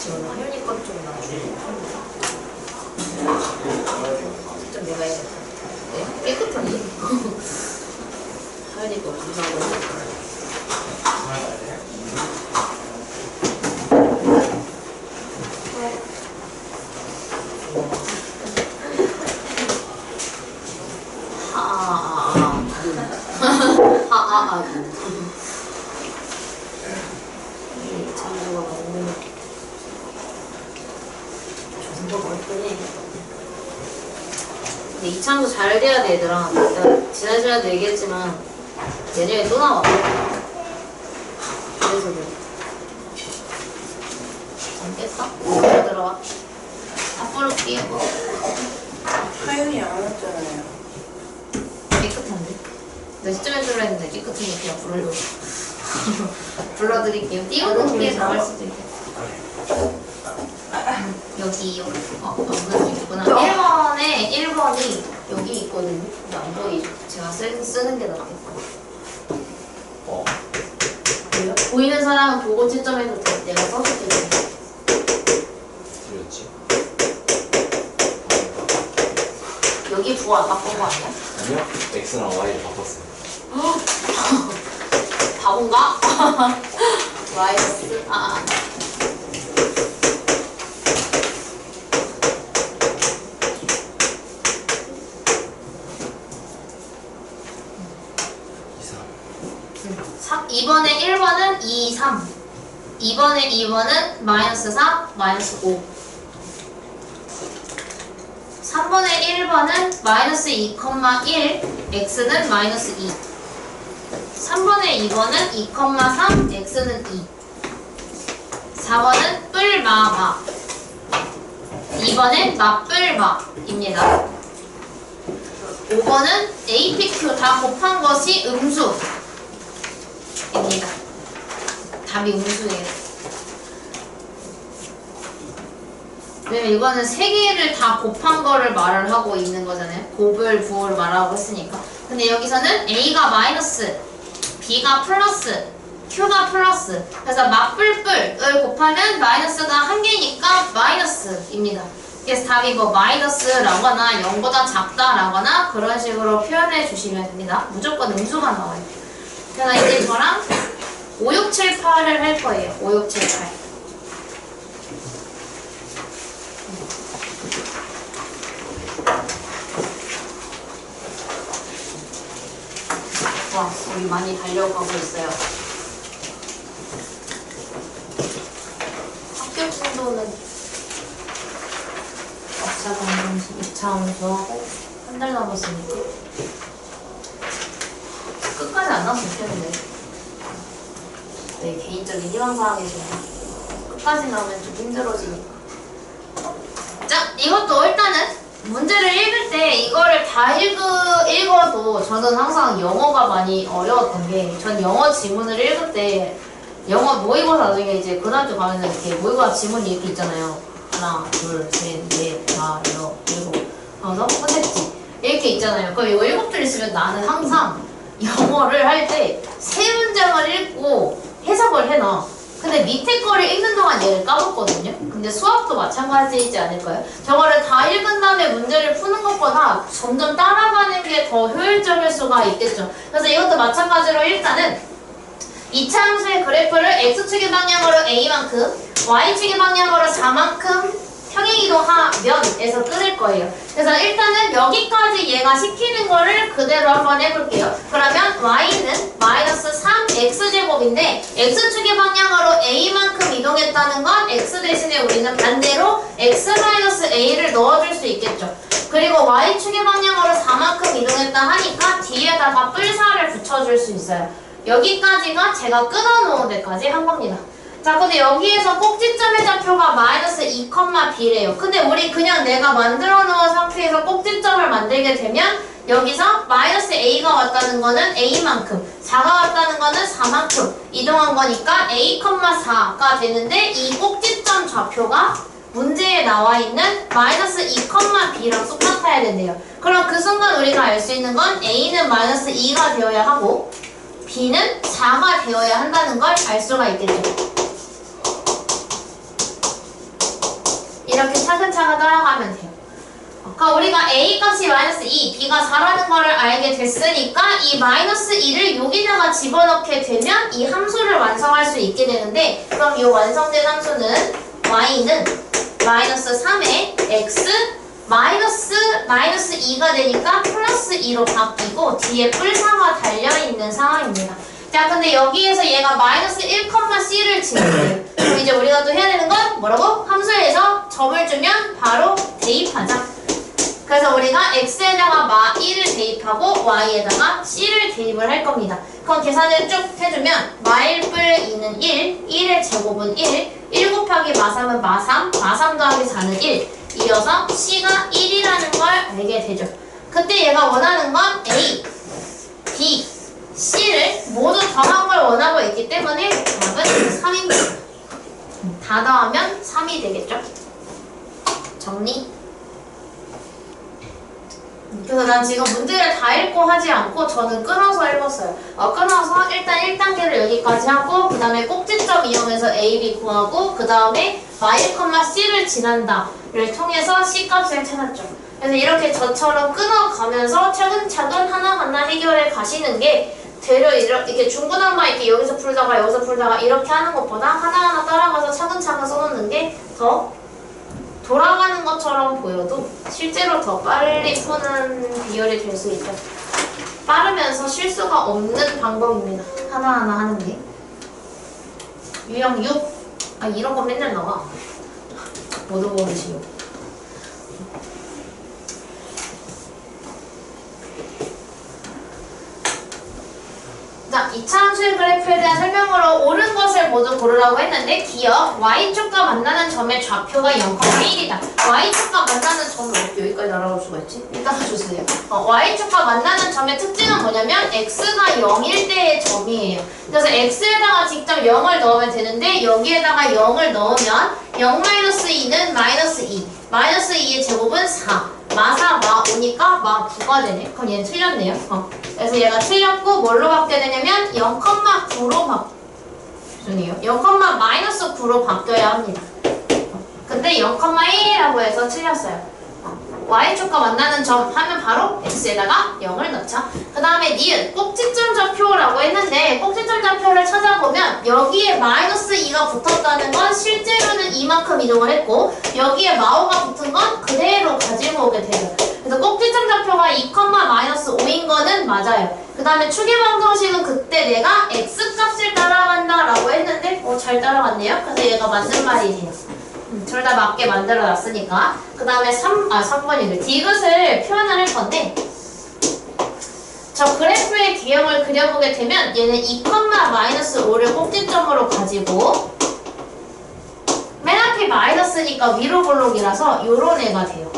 지금 하윤이 것좀 나중에. 좀 내가 해야겠다. 네, 깨끗한데? 하윤이 거 감사하고. 이 참수가 너무 조선도 멀더니. 근데 이 참수 잘 돼야 돼, 얘들아. 내가 지난 시간에도 얘기했지만 내년에 또 나와. 그래서 그래. 안 깼어? 들어와. 다 뿌릴게요.
하윤이 안 왔잖아요.
깨끗한데? 나 시점해주려 했는데 깨끗하게 그냥 부르려고. 불러드릴게요. 띄우는 게 나을 수도 있겠다. 여기요. 없는 수 있구나. 1번이 여기 있거든요. 근데 안 보이죠? 제가 쓰는 게 낫겠다. 왜요? 보이는 사람은 보고 채점해도 돼. 내가 써줄게.
틀렸지?
여기 부호 안 바꾼 거 아니야?
아니요? X랑 Y를 바꿨어요.
바본가? 마이너스 이번에 1번은 2, 3 이번에 2번은 마이너스 4, 마이너스 5 3번에 1번은 마이너스 2,1 x는 마이너스 2 3번에 2번은 2,3 x는 2 4번은 뿔마마 2번은 맞뿔마입니다 5번은 APQ 다 곱한 것이 음수입니다 답이 음수예요 왜냐면 이거는 세 개를 다 곱한 거를 말을 하고 있는 거잖아요 곱을 부호를 말하고 있으니까 근데 여기서는 A가 마이너스 B가 플러스 Q가 플러스 그래서 맞뿔뿔을 곱하면 마이너스가 한 개니까 마이너스입니다 그래서 답이 뭐 마이너스라거나 0보다 작다라거나 그런 식으로 표현해 주시면 됩니다 무조건 음수가 나와요 그래서 이제 저랑 5, 6, 7, 8을 할 거예요 5, 6, 7, 8 와, 우리 많이 달려가고 있어요. 학교 진도는 업사 방정식 2차 함수하고 한 달 남았으니까 끝까지 안 나왔으면 좋겠는데 네, 개인적인 희망사항이지만 끝까지 나오면 좀 힘들어지니까 자, 이것도 일단은 문제를 읽을 때 이거를 다 읽어도 저는 항상 영어가 많이 어려웠던 게 전 영어 지문을 읽을 때 영어 모의고사 나중에 이제 그 다음 주 가면 이렇게 모의고사 지문이 이렇게 있잖아요 하나, 둘, 셋, 넷, 다, 여섯, 일곱 하면서 선택지 이렇게 있잖아요 그럼 이거 7줄 있으면 나는 항상 영어를 할 때 세 문장을 읽고 해석을 해놔 근데 밑에 거를 읽는 동안 얘를 까먹거든요 근데 수학도 마찬가지이지 않을까요? 저거를 다 읽은 다음에 문제를 푸는 것보다 점점 따라가는 게 더 효율적일 수가 있겠죠 그래서 이것도 마찬가지로 일단은 이차 함수의 그래프를 x축의 방향으로 a만큼 y축의 방향으로 4만큼
평행이동하면에서 끊을 거예요. 그래서 일단은 여기까지 얘가 시키는 거를 그대로 한번 해볼게요. 그러면 y는 마이너스 3x제곱인데 x축의 방향으로 a만큼 이동했다는 건 x 대신에 우리는 반대로 x-a를 넣어줄 수 있겠죠. 그리고 y축의 방향으로 4만큼 이동했다 하니까 뒤에다가 뿔사를 붙여줄 수 있어요. 여기까지가 제가 끊어놓은 데까지 한 겁니다. 자, 근데 여기에서 꼭지점의 좌표가 마이너스 2,b래요. 근데 우리 그냥 내가 만들어 놓은 상태에서 꼭지점을 만들게 되면 여기서 마이너스 a가 왔다는 거는 a만큼, 4가 왔다는 거는 4만큼 이동한 거니까 a,4가 되는데 이 꼭지점 좌표가 문제에 나와 있는 마이너스 2,b랑 똑같아야 된대요. 그럼 그 순간 우리가 알 수 있는 건 a는 마이너스 2가 되어야 하고 b는 4가 되어야 한다는 걸 알 수가 있겠죠. 이렇게 차근차근 따라가면 돼요. 그러니까 우리가 a 값이 마이너스 2, b가 4라는 거를 알게 됐으니까 이 마이너스 2를 여기다가 집어넣게 되면 이 함수를 완성할 수 있게 되는데 그럼 이 완성된 함수는 y는 마이너스 3에 x 마이너스 2가 되니까 플러스 2로 바뀌고 뒤에 뿔사가 달려있는 상황입니다. 자, 근데 여기에서 얘가 마이너스 1,c를 지냈어요. 그럼 이제 우리가 또 해야 되는 건 뭐라고? 함수에서 점을 주면 바로 대입하자. 그래서 우리가 x에다가 1을 대입하고 y에다가 c를 대입을 할 겁니다. 그럼 계산을 쭉 해주면 마일뿔 2는 1, 1의 제곱은 1, 1 곱하기 마3은 마3, 마3 더하기 4는 1 이어서 c가 1이라는 걸 알게 되죠. 그때 얘가 원하는 건 a, b, c를 모두 더한 걸 원하고 있기 때문에 답은 3입니다. 다 더하면 3이 되겠죠? 정리. 그래서 난 지금 문제를 다 읽고 하지 않고 저는 끊어서 읽었어요. 끊어서 일단 1단계를 여기까지 하고 그 다음에 꼭지점 이용해서 A, B 구하고 그 다음에 y,c를 지난다를 통해서 C 값을 찾았죠. 그래서 이렇게 저처럼 끊어가면서 차근차근 하나하나 해결해 가시는 게 되려 이렇게 중구난방 이렇게 여기서 풀다가 여기서 풀다가 이렇게 하는 것보다 하나하나 따라가서 차근차근 써놓는 게 더 돌아가는 것처럼 보여도 실제로 더 빨리 푸는 비결이 될 수 있죠. 빠르면서 실수가 없는 방법입니다. 하나하나 하는 게. 유형 6. 이런 거 맨날 나와. 모두 모르시오. 자, 2차 함수의 그래프에 대한 설명으로 옳은 것을 모두 고르라고 했는데 기억, y축과 만나는 점의 좌표가 0,1이다. y축과 만나는 점을 어떻게 여기까지 날아올 수가 있지? 이따가 주세요. y축과 만나는 점의 특징은 뭐냐면 x가 0일 때의 점이에요. 그래서 x에다가 직접 0을 넣으면 되는데 여기에다가 0을 넣으면 0-2는 마이너스 2, 마이너스 2의 제곱은 4, 마4, 마5니까 마9가 되네. 그럼 얘는 틀렸네요. 그래서 얘가 틀렸고 뭘로 바뀌어야 되냐면 0,9로 죄송해요. 0,-9로 바뀌어야 합니다. 근데 0,1이라고 해서 틀렸어요. y축과 만나는 점 하면 바로 x에다가 0을 넣자. 그 다음에 니은 꼭지점 좌표라고 했는데 꼭지점 좌표를 찾아보면 여기에 마이너스 2가 붙었다는 건 실제로는 이만큼 이동을 했고 여기에 마5가 붙은 건 그대로 가지고 오게 돼요. 그래서 꼭지점 좌표가 2,-5인 거는 맞아요. 그 다음에 추계방정식은 그때 내가 x값을 따라간다 라고 했는데 잘 따라갔네요. 그래서 얘가 맞는 말이에요. 둘 다 맞게 만들어 놨으니까. 그 다음에 3번이래. 디귿을 표현을 할 건데 저 그래프의 기형을 그려보게 되면 얘는 2,-5를 꼭지점으로 가지고 맨 앞이 마이너스니까 위로 볼록이라서 요런 애가 돼요.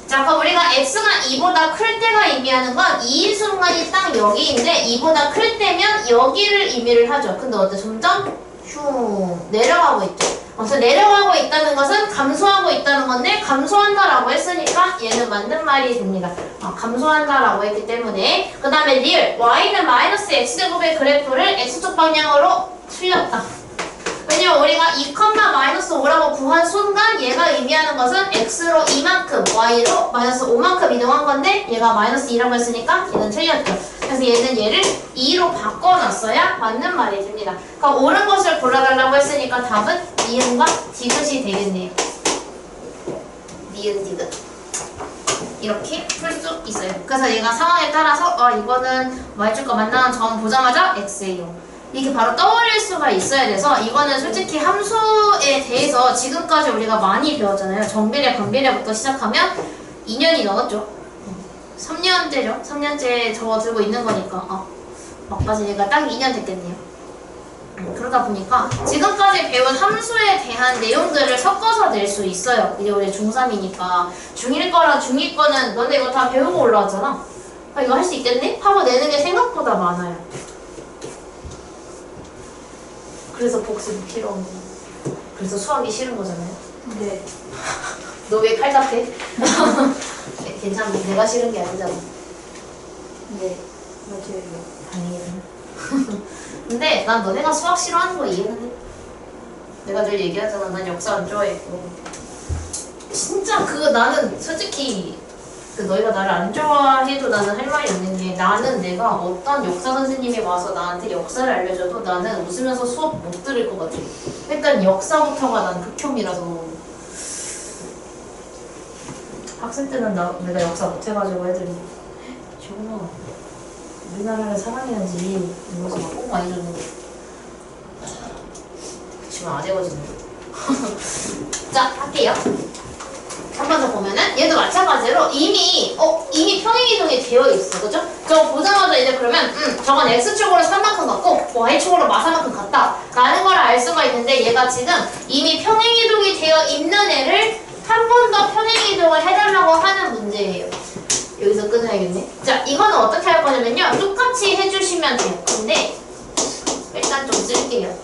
자, 그럼 우리가 x가 2보다 클 때가 의미하는 건 2인 순간이 딱 여기인데 2보다 클 때면 여기를 의미를 하죠. 근데 어때? 점점 슝 내려가고 있죠. 그래서 내려가고 있다는 것은 감소하고 있다는 건데 감소한다라고 했으니까 얘는 맞는 말이 됩니다. 감소한다라고 했기 때문에. 그 다음에 리을 y는 마이너스 x제곱의 그래프를 x축 방향으로 틀렸다. 왜냐면 우리가 2,-5라고 구한 순간 얘가 의미하는 것은 x로 2만큼, y로 -5만큼 이동한 건데 얘가 -2라고 했으니까 얘는 틀렸죠. 그래서 얘는 얘를 2로 바꿔놨어야 맞는 말이 됩니다. 그럼 옳은 것을 골라달라고 했으니까 답은 니은과 디귿이 되겠네요. 니은, 디귿. 이렇게 풀 수 있어요. 그래서 얘가 상황에 따라서 이거는 y축과 만나는 점 보자마자 x예요. 이게 바로 떠올릴 수가 있어야 돼서 이거는 솔직히 함수에 대해서 지금까지 우리가 많이 배웠잖아요. 정비례, 반비례부터 시작하면 2년이 넘었죠. 3년째죠. 3년째 접어들고 있는 거니까 막바지니까 딱 2년 됐겠네요. 그러다 보니까 지금까지 배운 함수에 대한 내용들을 섞어서 낼 수 있어요. 이제 우리 중3이니까 중1 거랑 중2 거는 너네 이거 다 배우고 올라왔잖아. 이거 할 수 있겠니? 하고 내는 게 생각보다 많아요. 그래서 복습이 필요한 거. 그래서 수학이 싫은 거잖아요.
네.
너 왜 칼답해? 괜찮아. 내가 싫은 게 아니잖아.
네. 맞아요.
다행이네. 근데 난 너네가 수학 싫어하는 거 이해는 해. 내가 늘 얘기하잖아. 난 역사 안 좋아했고. 진짜 나는 솔직히 너희가 나를 안 좋아해도 나는 할 말이 없는 게 나는 내가 어떤 역사 선생님이 와서 나한테 역사를 알려줘도 나는 웃으면서 수업 못 들을 것 같아. 일단 역사부터가 난 극혐이라서. 학생 때는 내가 역사 못해가지고 애들이 정말 우리나라를 사랑해야지 이러면서 막 꼭 많이 줬는데 그치만 안 해가지고 자 할게요. 한 번 더 보면은 얘도 마찬가지로 이미 평행이동이 되어 있어. 그죠? 저거 보자마자 이제 그러면 저건 x축으로 3만큼 갔고 y축으로 마사만큼 갔다 라는 걸 알 수가 있는데 얘가 지금 이미 평행이동이 되어 있는 애를 한 번 더 평행이동을 해달라고 하는 문제예요. 여기서 끊어야겠네. 자, 이거는 어떻게 할 거냐면요. 똑같이 해주시면 돼요. 근데 일단 좀 쓸게요.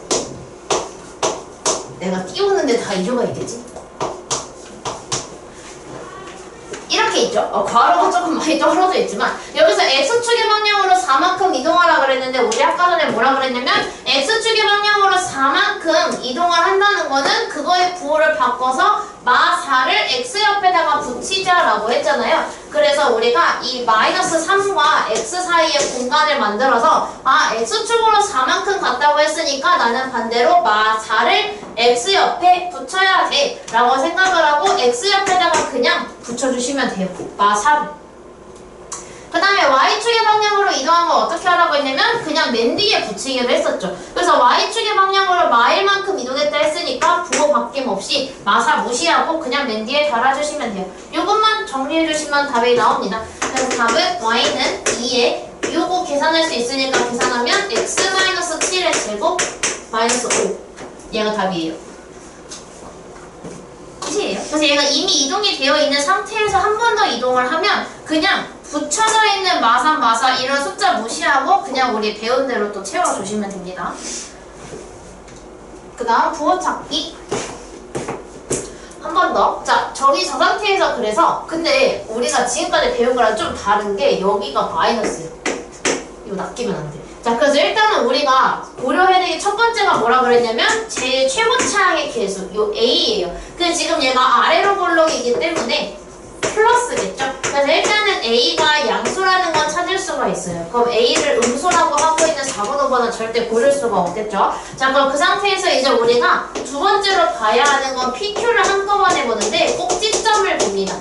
내가 띄우는데 다 이유가 있겠지? 이렇게 있죠? 괄호가 조금 많이 떨어져 있지만 여기서 x축의 방향으로 4만큼 이동하라 그랬는데 우리 아까 전에 뭐라 그랬냐면 x축의 방향으로 4만큼 이동을 한다는 거는 그거의 부호를 바꿔서 마4를 x옆에다가 붙이자라고 했잖아요. 그래서 우리가 이 -3과 x 사이의 공간을 만들어서 x축으로 4만큼 갔다고 했으니까 나는 반대로 마4를 x옆에 붙여야 돼 라고 생각을 하고 x옆에다가 그냥 붙여주시면 돼요. 마4를. 그 다음에 y축의 방향으로 이동한 거 어떻게 하라고 했냐면 그냥 맨 뒤에 붙이기로 했었죠. 그래서 y축의 방향으로 마일만큼 이동했다 했으니까 부호 바뀜 없이 마4 무시하고 그냥 맨 뒤에 달아주시면 돼요. 이것만 정리해주시면 답이 나옵니다. 그래서 답은 y는 2에 요거 계산할 수 있으니까 계산하면 x-7의 제곱 마이너스 5 얘가 답이에요. 끝이에요. 그래서 얘가 이미 이동이 되어 있는 상태에서 한 번 더 이동을 하면 그냥 붙여져 있는 마3, 마4 이런 숫자 무시하고 그냥 우리 배운 대로 또 채워주시면 됩니다. 그 다음 부호 찾기 한 번 더. 자, 저기 저 상태에서 그래서 근데 우리가 지금까지 배운 거랑 좀 다른 게 여기가 마이너스예요. 이거 낚이면 안 돼. 자, 그래서 일단은 우리가 고려해야 되는 첫 번째가 뭐라 그랬냐면 제일 최고차항의 계수, 요 A예요. 근데 지금 얘가 아래로 볼록이기 때문에 플러스겠죠? 그래서 일단은 A가 양수라는 건 찾을 수가 있어요. 그럼 A를 음수라고 하고 있는 4번, 5번은 절대 고를 수가 없겠죠? 자, 그럼 그 상태에서 이제 우리가 두 번째로 봐야 하는 건 PQ를 한꺼번에 보는데 꼭지점을 봅니다.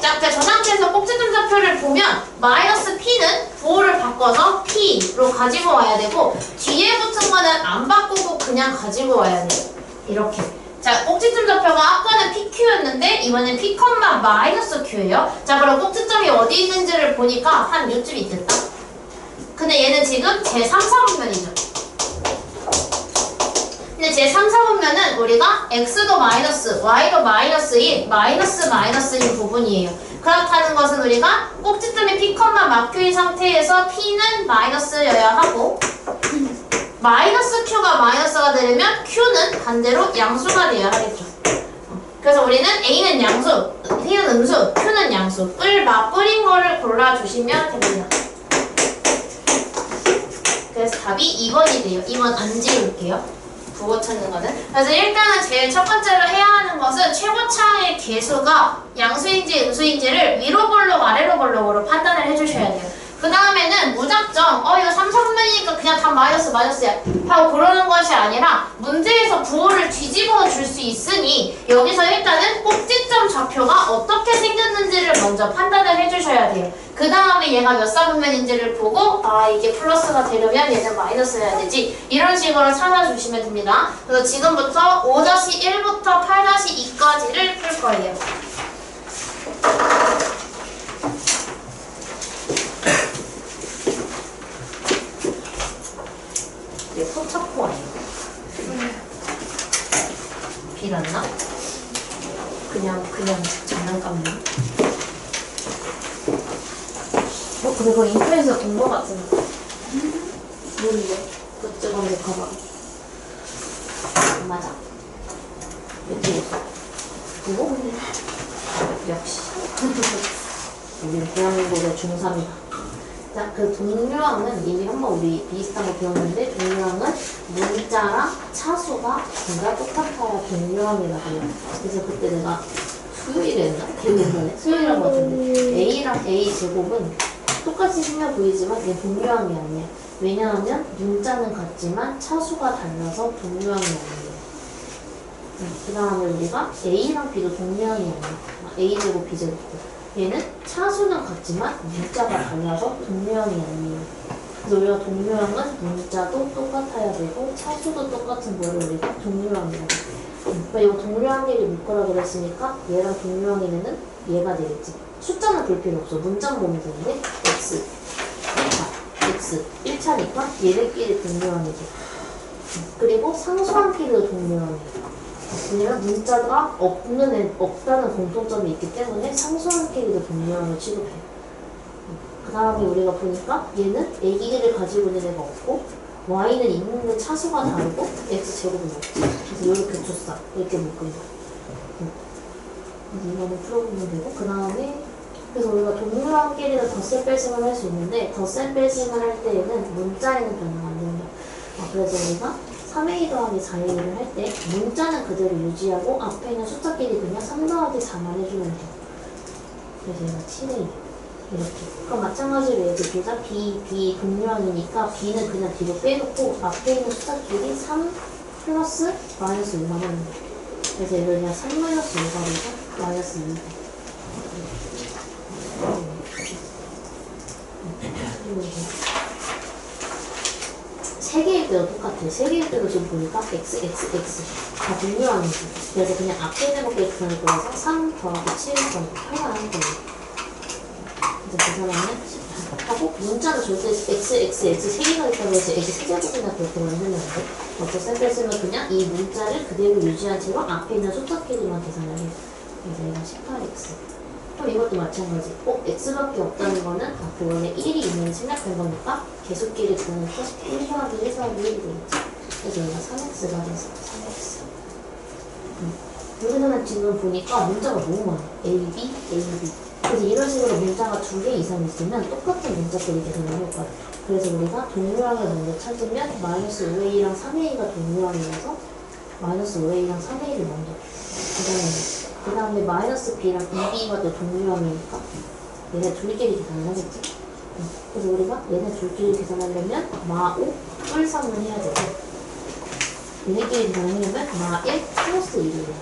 자, 저 상태에서 꼭지점 좌표를 보면 마이너스 P는 부호를 바꿔서 P로 가지고 와야 되고 뒤에 붙은 거는 안 바꾸고 그냥 가지고 와야 돼요. 이렇게. 자, 꼭지점 좌표가 아까는 PQ였는데 이번엔 P, 마이너스 Q예요. 자, 그럼 꼭지점이 어디 있는지를 보니까 한 요쯤 있겠다. 근데 얘는 지금 제3, 4분면이죠. 근데 제 3, 4분면은 우리가 x도 마이너스, y도 마이너스인 마이너스인 부분이에요. 그렇다는 것은 우리가 꼭지점이 P, 마Q인 상태에서 P는 마이너스여야 하고 마이너스 Q가 마이너스가 되려면 Q는 반대로 양수가 되어야 하겠죠. 그래서 우리는 A는 양수, T는 음수, Q는 양수 뿌린 거를 골라주시면 됩니다. 그래서 답이 2번이 돼요. 2번 안 지울게요. 부호 찾는 거는. 그래서 일단은 제일 첫 번째로 해야 하는 것은 최고차의 개수가 양수인지 음수인지를 위로 볼록 아래로 볼록으로 판단을 해주셔야 돼요. 그 다음에는 무작정 이거 3, 4분면이니까 그냥 다 마이너스야 하고 그러는 것이 아니라 문제에서 부호를 뒤집어 줄 수 있으니 여기서 일단은 꼭지점 좌표가 어떻게 생겼는지를 먼저 판단을 해주셔야 돼요. 그 다음에 얘가 몇 사분면인지를 보고 이게 플러스가 되려면 얘는 마이너스여야 되지, 이런 식으로 찾아주시면 됩니다. 그래서 지금부터 5-1부터 8-2까지를 풀 거예요. 이게 포착코 아니에요? 비났나? 그냥 장난감이야?
근데 그거 인터넷에서 본 거 같은데. 뭔데? 그쪽 한번 가봐. 맞아. 이렇게 있어. 그거? 역시. 우리는 대한민국의 중3이다. 자, 그 동류항은 이미 한번 우리 비슷한 거 배웠는데, 동류항은 문자랑 차수가 둘 다 똑같아야 동류항이라고 해요. 그래서 그때 내가 수요일에 했나? 기억이 안 나네. 수요일에 한 거 같은데, A랑 A 제곱은 똑같이 생겨 보이지만 이게 동류항이 아니야. 왜냐하면 문자는 같지만 차수가 달라서 동류항이 아니에요. 그 다음에 우리가 A랑 B도 동류항이 아니야. A제곱 B제곱. 얘는 차수는 같지만 문자가 달라서 동류항이 아니에요. 그래서 우리가 동류항은 문자도 똑같아야 되고 차수도 똑같은 거를 우리가 동류항이라고 해요. 그러니까 이거 동류항끼리 묶으라 그랬으니까 얘랑 동류항이면은 얘가 되겠지. 숫자는 볼 필요 없어. 문자만 보면 되는데 x, 1차, x, 1차니까 얘네끼리 동류항이지. 그리고 상수항끼리도 동류항이에요. 왜냐면 문자가 없다는 공통점이 있기 때문에 상수항끼리도 동류항을 취급해. 그 다음에 우리가 보니까 얘는 애기를 가지고 있는 애가 없고 y는 있는데 차수가 다르고 x제곱은 없지. 그래서 이렇게 줬어. 이렇게 묶은 거. 그래서 이거는 풀어보면 되고, 그 다음에 그래서 우리가 동류항끼리는 덧셈 뺄셈을 할 수 있는데 덧셈 뺄셈을 할 때에는 문자에는 변화가 안 된다. 그래서 우리가 3a 더하기 4a를 할 때 문자는 그대로 유지하고 앞에 있는 숫자끼리 그냥 3 더하기 4만 해주면 돼요. 그래서 얘가 7a 이렇게. 그럼 마찬가지로 얘도 둘다 b 동류항이니까 b는 그냥 뒤로 빼놓고 앞에 있는 숫자끼리 3 플러스 마이너스 5만 하는 거예요. 그래서 얘를 그냥 3 마이너스 5가 마이너스 2가. 세 개일 때도 똑같아요. 세 개일 때도 지금 보니까 x 다 동류항이지. 그래서 그냥 앞에 있는 것끼리 계산할 거라서 3 더하기 7 더하기 8만 하는 거예요. 그래서 계산하면 18 하고 문자는 절대 x 세 개가 있다고 해서 x 세제곱이나 그렇게 만들면 안 돼. 어떤 셈뺄 쓰면 그냥 이 문자를 그대로 유지한 채로 앞에 있는 숫자끼리만 계산을 해요. 그래서 얘가 18x. 그럼 이것도 마찬가지. x밖에 없다는 거는 그 원래 1이 있는 생략된 거니까 개수끼리 구하니까 1 더하기 1 더하기 1이 되겠지. 그래서 얘가 3x가 돼서 3x. 여기서는 지금 보니까 문자가 너무 많아. a, b, a, b. 그래서 이런 식으로 문자가 2개 이상 있으면 똑같은 문자끼리 계산을 할 거야. 그래서 우리가 동류항을 먼저 찾으면 마이너스 5a랑 3a가 동류항이라서 마이너스 5a랑 3a를 먼저. 그 다음에 마이너스 b랑 2b가 또 동류항이니까 얘네 둘끼리 계산을 하겠지. 그래서 우리가 얘네 둘끼리 계산하려면 마5 뿔3을 해야 되고 얘네끼리 계산하려면 마1 플러스 1을 해야 돼.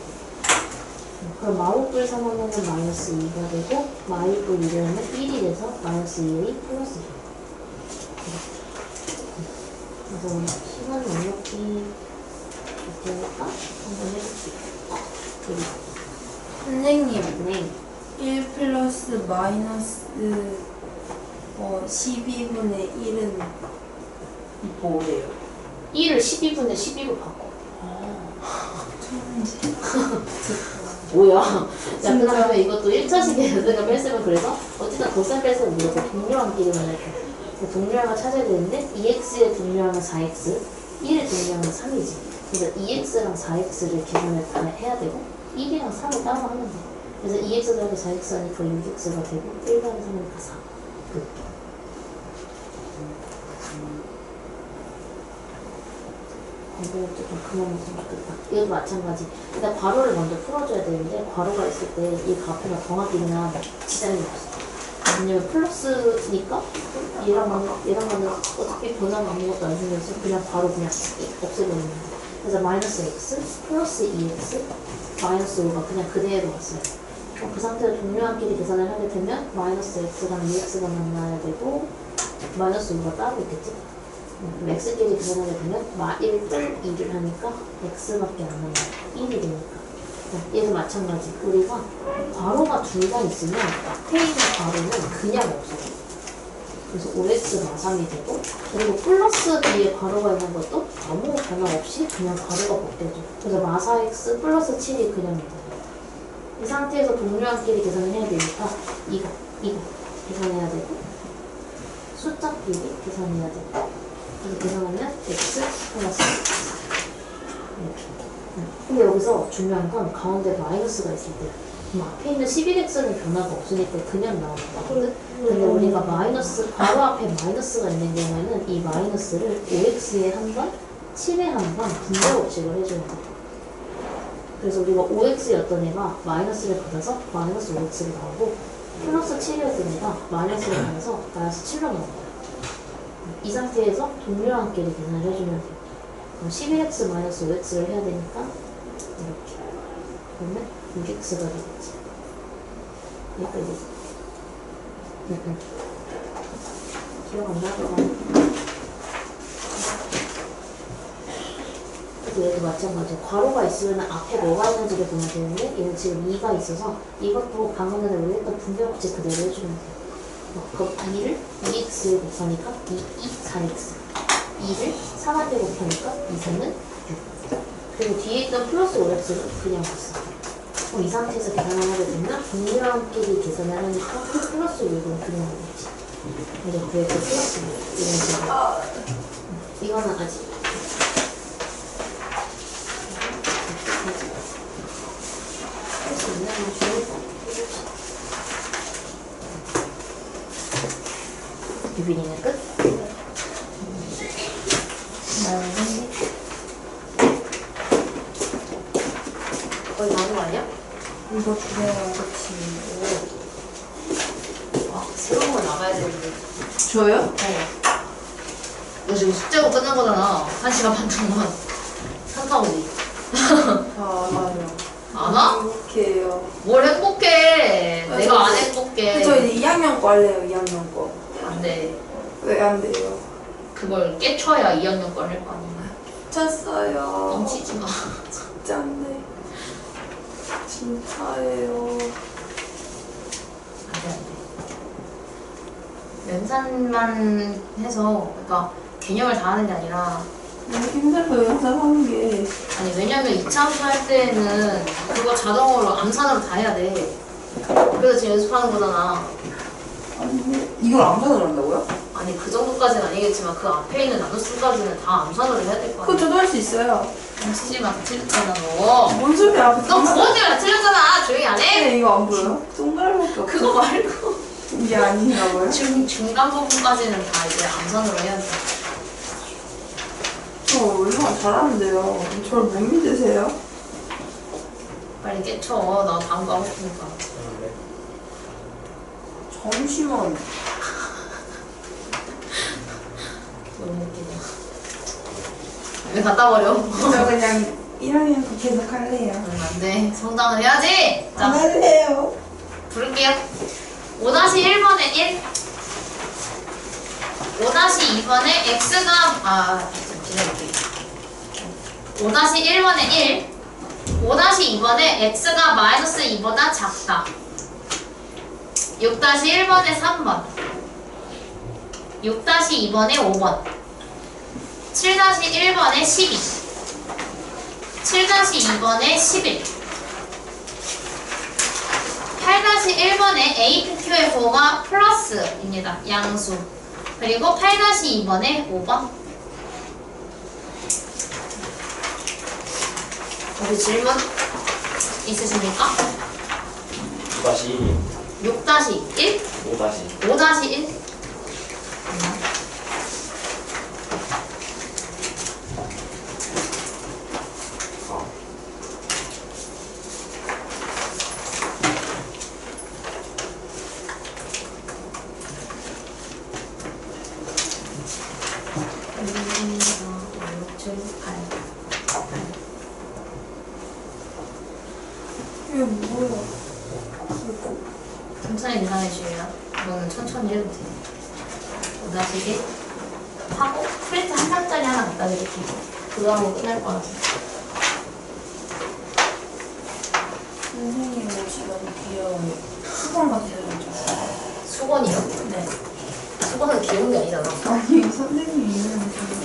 그럼 마5 뿔 3 하면 마이너스 2가 되고 마1 뿔 1을 하면 1이 돼서 마이너스 2a 플러스 1. 그래서 시간 능력이 있으니까 한번 해볼게요. 여기.
선생님,
네.
1 플러스 마이너스 12분의 1은 뭐예요?
1을 12분의 12로 바꿔.
천재.
뭐야? 야, 그 다음에 이것도 1차식의 연습을 뺐으면 그래서 어쨌든 덧셈 뺐으면 우리가 동류항끼리만 할 거야. 동류항을 찾아야 되는데 2x의 동류항은 4x, 1의 동류항은 3이지. 그래서 2x랑 4x를 계산을 다 해야 되고 1이랑 3을 따로 하면 돼. 그래서 2x 더하기 4x 하니까 6x가 되고 1 더하기 3하니까 4. 끝. 이거 좀 그만 먹으면 좋겠다. 이것도 마찬가지. 일단 괄호를 먼저 풀어줘야 되는데 괄호가 있을 때 이 값이나 더하기나 지장이 없어. 왜냐면 플러스니까 얘랑은 어차피 변화가 아무것도 안 생겨서 그냥 바로 그냥 없애버리는 거야. 그래서 마이너스 x 플러스 2x 마이너스 5가 그냥 그대로 왔어요. 그 상태로 동료한끼리 계산을 하게 되면 마이너스 x랑 2x가 만나야 되고 마이너스 5가 따로 있겠지? 그럼 x끼리 계산하게 되면 1 뜰 2를 하니까 x밖에 안 남아요. 1이 되니까. 얘도 마찬가지. 우리가 괄호가 둘 다 있으면 앞에 있는 괄호는 그냥 없어요. 그래서 5x 마삼이 되고 그리고 플러스 뒤에 괄호가 있는 것도 아무 변화 없이 그냥 괄호가 벗겨져. 그래서 마사 x 플러스 7이 그냥 돼요. 이 상태에서 동료한끼리 계산을 해야 되니까 이거 계산해야 되고 숫자끼리 계산해야 되고 그래서 계산하면 x 플러스 이렇게. 근데 여기서 중요한 건 가운데 마이너스가 있을 때 그럼 앞에 있는 11x는 변화가 없으니까 그냥 나오는 거거든. 근데 우리가 마이너스 바로 앞에 마이너스가 있는 경우에는 이 마이너스를 5x에 한 번, 7에 한 번 분배 법칙을 해주는 거야. 그래서 우리가 5x였던 애가 마이너스를 받아서 마이너스 5x로 나오고 플러스 7이었던 애가 마이너스를 받아서 마이너스 7로 나온 거야. 이 상태에서 동료한끼리 계산을 해주면 돼. 그럼 11x 마이너스 5x를 해야 되니까 이렇게 그러면 6x가 되겠지. 여기까지. 기억 안 나더라. 그래서 얘도 마찬가지야. 괄호가 있으면 앞에 뭐가 있는지를 보면 되는데 얘는 지금 2가 있어서 이것도 방금 전에 우리 했던 분배 법칙 그대로 해주면 돼요. 그럼 2를 2x 곱하니까 4x 2를 4한테 곱하니까 2승은 6 그리고 뒤에 있던 플러스 5x는 그냥 봤어. 그럼 이 상태에서 계산을 하게 되면 동료랑끼리 계산을 하니까 플러스 6은 그냥 되겠지. 그래서 그에서 플러스 6 이런 식으로. 이거는 아직 할 수 있는 건 좋을 것 같아. 유빈이는 끝? 거의 나온 거 아니야?
이거 주세요. 그치.
와, 새로운 거 나가야 되는데.
저요?
너 지금 숙제고 끝난 거잖아. 1시간 반 동안. 산타 오지.
알아요.
안 와?
행복해요.
뭘 행복해.
아,
내가 안
저
행복해.
이제 2학년 거 할래요, 2학년 거.
안 돼.
왜 안 돼요?
그걸 깨쳐야 2학년 걸 할 거 아니야.
쳤어요.
넘치지 마.
진짜 안 돼. 진짜예요.
안 돼, 안 돼. 연산만 해서, 그러니까 개념을 다 하는 게 아니라,
너무 힘들어요, 연습하는 게.
아니, 왜냐면 2차 함수 할 때는 그거 자동으로 암산으로 다 해야 돼. 그래서 지금 연습하는 거잖아.
아니, 이걸 암산을 한다고요?
아니, 그 정도까지는 아니겠지만, 그 앞에 있는 나눗수까지는 다 암산으로 해야 될 거
그거
아니야.
저도 할 수 있어요.
치지 마, 틀렸잖아, 너.
뭔 소리야?
너 그것 때문에 틀렸잖아. 조용히 안 해.
네, 이거 안 보여요? 동그라미밖에 없어.
그거 말고.
이게 아닌가봐요?
중간 부분까지는 다 이제 암산으로 해야 돼.
저 얼마나 잘하는데요. 저를 못 믿으세요?
빨리 깨쳐. 나 다음 거 하고 싶으니까.
잠시만.
너무 웃기네. 왜 갖다 버려?
저 그냥 1학년 거 계속 할래요.
안 돼. 성장을 해야지.
안
자,
할래요.
부를게요. 5-1번에 1. 5-2번에 x가, 기다릴게요. 5-1번에 1. 5-2번에 x가 마이너스 2보다 작다. 6-1번에 3번. 6-2번에 5번. 7-1번에 12. 7-2번에 11. 8-1번에 APQFO가 플러스입니다. 양수. 그리고 8-2번에 5번. 어디 질문 있으십니까?
5-1이
6-1?
5-1
5-1?
이게 뭐야?
천천히 계산해 주세요. 이거는 천천히 해도 돼요. 5-1 하고 프린트 한 장짜리 하나 갖다 드릴게요. 그거 하고 끝날 거라서.
선생님 옷이 너무 귀여워요. 수건 같아요.
수건이요? 네. 수건은 귀여운 게 아니잖아.
아니 선생님 이름이 되게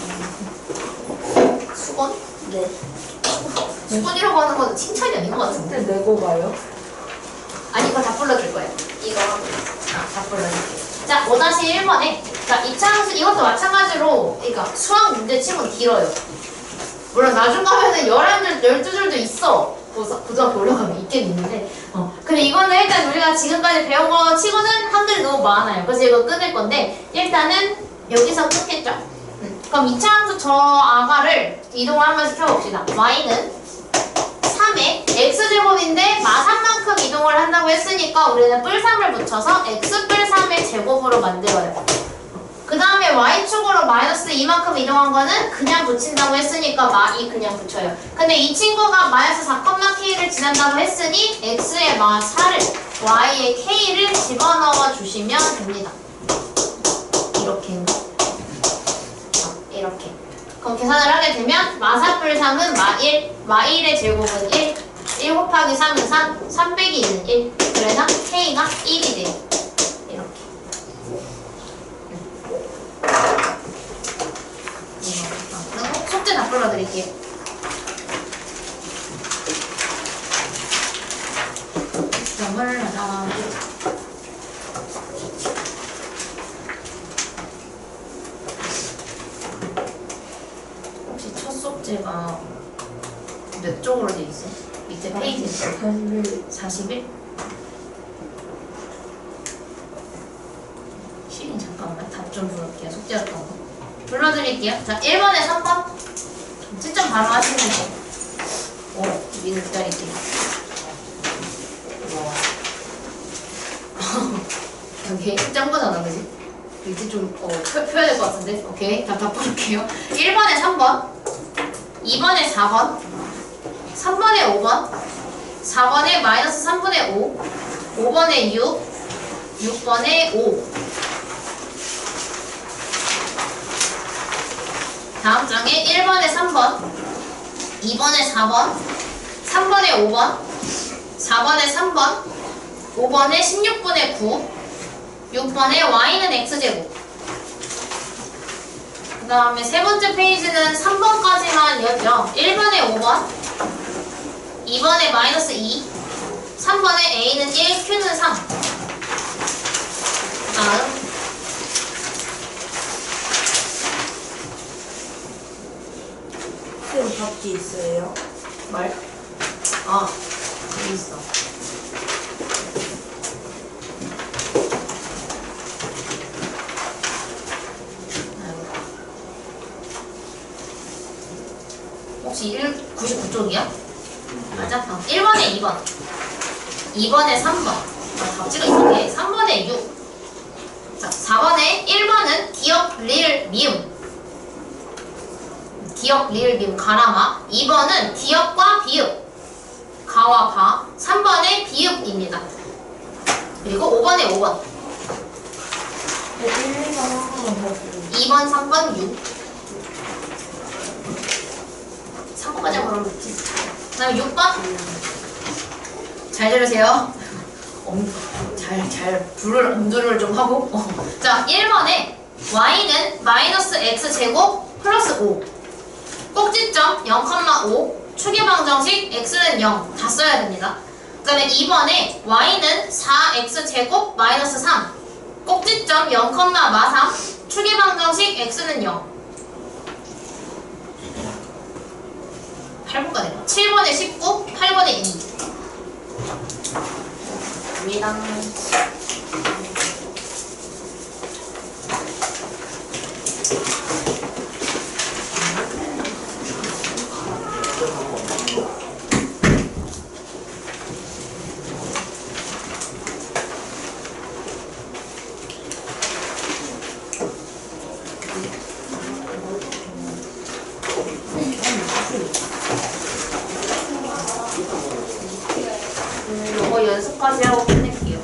수건?
네.
수건이라고 하는 건 칭찬이 아닌 것 같은데.
내고 가요?
아니, 이거 다 불러줄 거예요. 이거 다 불러줄게요. 자, 5-1번에 자, 이차함수 이것도 마찬가지로 그러니까 수학 문제 치면 길어요. 물론 나중 가면은 11줄, 12줄도 있어. 고등학교 올라가면 있긴 있는데 근데 이거는 일단 우리가 지금까지 배운 거 치고는 한글이 너무 많아요. 그래서 이거 끊을 건데 일단은 여기서 끊겠죠? 그럼 이차함수 저 아가를 이동을 한번 시켜봅시다. y는 3에 x제곱인데 마산만큼 이동을 한다고 했으니까 우리는 뿔3을 붙여서 x 뿔 3의 제곱으로 만들어요. 그 다음에 y축으로 마이너스 2만큼 이동한 거는 그냥 붙인다고 했으니까 마2 그냥 붙여요. 근데 이 친구가 마이너스 4,k를 지난다고 했으니 x의 마4를 y의 k를 집어넣어 주시면 됩니다. 이렇게 이렇게 그럼 계산을 하게 되면 마4 뿔 3은 마1, 마1의 제곱은 1, 1 곱하기 3은 3, 3 빼기 2는 1 그래서 k가 1이 돼요. 이렇게 그리고 숙제 다 불러드릴게요. 점을 하자. 혹시 첫 숙제가 몇 쪽으로 돼 있어? 밑에 페이지 41? 시린 잠깐만 답 좀 불러볼게요. 숙제였던 거 불러드릴게요. 자, 1번에 3번 채점 바로 하시면 돼요. 오, 미는 기다릴게요. 여기 짠 거잖아, 그지? 이제 좀 펴야 될 것 같은데? 오케이, 다 바꿔볼게요. 1번에 3번 2번에 4번 3번에 5번 4번에 마이너스 3분의 5 5번에 6 6번에 5 다음 장에 1번에 3번 2번에 4번 3번에 5번 4번에 3번 5번에 16분의 9 6번에 y는 x제곱 그 다음에 세 번째 페이지는 3번까지만이었죠. 1번에 5번 2번에 마이너스 2 3번에 a는 1, q는 3 다음
쌤 답지 있어요?
말? 아, 여기 있어. 혹시 99쪽이야? 맞아? 1번에 2번 2번에 3번 답지가 이상해. 3번에 6 자, 4번에 1번은 기억, 리을, 미음 기억, 리을, 미음, 가라마 2번은 기억과 비읍 가와 바 3번에 비읍입니다. 그리고 5번에 5번 2번, 3번, 6 3번까지 바로 넣지. 그 다음에 6번 잘 들으세요. 잘 음두를 좀 하고 자, 1번에 y는 마이너스 x제곱 플러스 5 꼭지점 0,5 추계방정식 x는 0 다 써야 됩니다. 그 다음에 2번에 y는 4x제곱 마이너스 3 꼭지점 0,43 추계방정식 x는 0 8번까지 7번에 19 8번에 2 입니다. 이거 연습까지 하고 끝낼게요.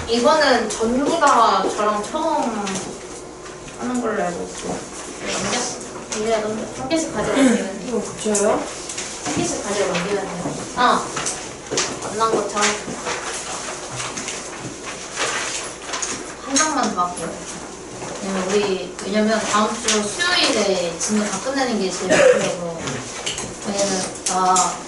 이거는 전부 다 저랑 처음 하는 걸로 알고 있어요. 이제 한 개씩 가져갈게요.
이거 붙여요?
한 개씩 가지고 넘기면 돼요. 만난 것처럼 한 장만 더 할게요. 왜냐면 다음 주 수요일에 진도 다 끝내는 게 제일 중요해서. 왜냐면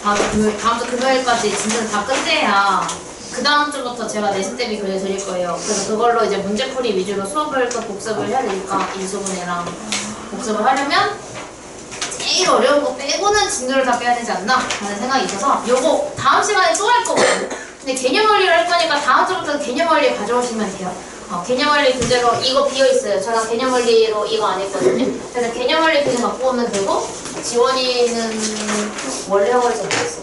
다음 주 금요일까지 진도를 다 끝내야 그 다음 주부터 제가 내신 대비 그려드릴 거예요. 그래서 그걸로 이제 문제풀이 위주로 수업을 또 복습을 해야 되니까 인수분해랑 복습을 하려면 제일 어려운 거 빼고는 진도를 다 빼야 되지 않나 라는 생각이 있어서 요거 다음 시간에 또 할 거거든요. 근데 개념원리를 할 거니까 다음 주부터 개념원리 가져오시면 돼요. 개념원리 교재로 이거 비어있어요. 저랑 개념원리로 이거 안 했거든요. 그래서 개념원리 교재 갖고 오면 되고 지원이는 원래 학원에서 뭐 했어?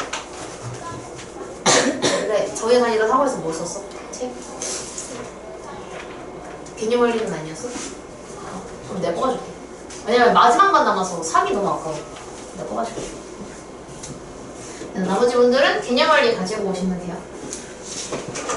원래 저희 다니던 학원에서 뭐 썼어? 책? 개념원리는 아니었어? 그럼 내가 뽑아줄게. 왜냐면 마지막만 남아서 사기 너무 아까워. 내가 뽑아줄게. 나머지 분들은 개념원리 가지고 오시면 돼요.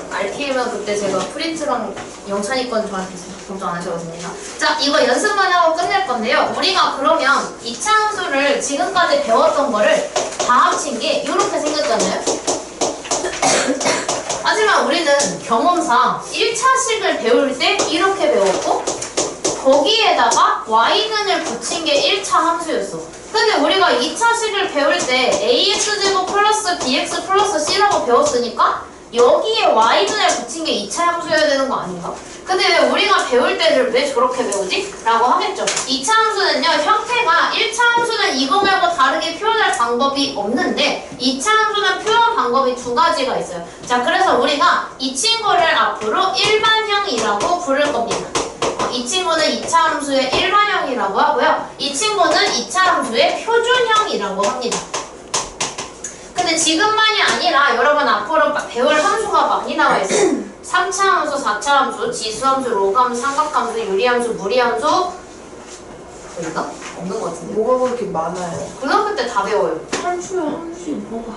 RT면 그때 제가 프린트랑 영찬이 건 저한테 걱정 안 하셔도 됩니다. 자, 이거 연습만 하고 끝낼 건데요. 우리가 그러면 이차 함수를 지금까지 배웠던 거를 다 합친 게 이렇게 생겼잖아요. 하지만 우리는 경험상 1차식을 배울 때 이렇게 배웠고 거기에다가 y는을 붙인 게 1차 함수였어. 근데 우리가 2차식을 배울 때 ax제곱 플러스 bx 플러스 c라고 배웠으니까 여기에 y분을 붙인 게 2차 함수여야 되는 거 아닌가? 근데 왜 우리가 배울 때를 왜 저렇게 배우지? 라고 하겠죠. 2차 함수는요, 형태가 1차 함수는 이거 말고 다르게 표현할 방법이 없는데 2차 함수는 표현 방법이 두 가지가 있어요. 자, 그래서 우리가 이 친구를 앞으로 일반형이라고 부를 겁니다. 이 친구는 2차 함수의 일반형이라고 하고요. 이 친구는 2차 함수의 표준형이라고 합니다. 근데 지금만이 아니라 여러분 앞으로 배울 함수가 많이 나와 있어요. 3차 함수, 4차 함수, 지수함수, 로그함수, 삼각함수, 유리함수, 무리함수 있나? 없는 것 같은데.
뭐가 그렇게 많아요?
고등학교 때 다 배워요.
한수야 한수 뭐가?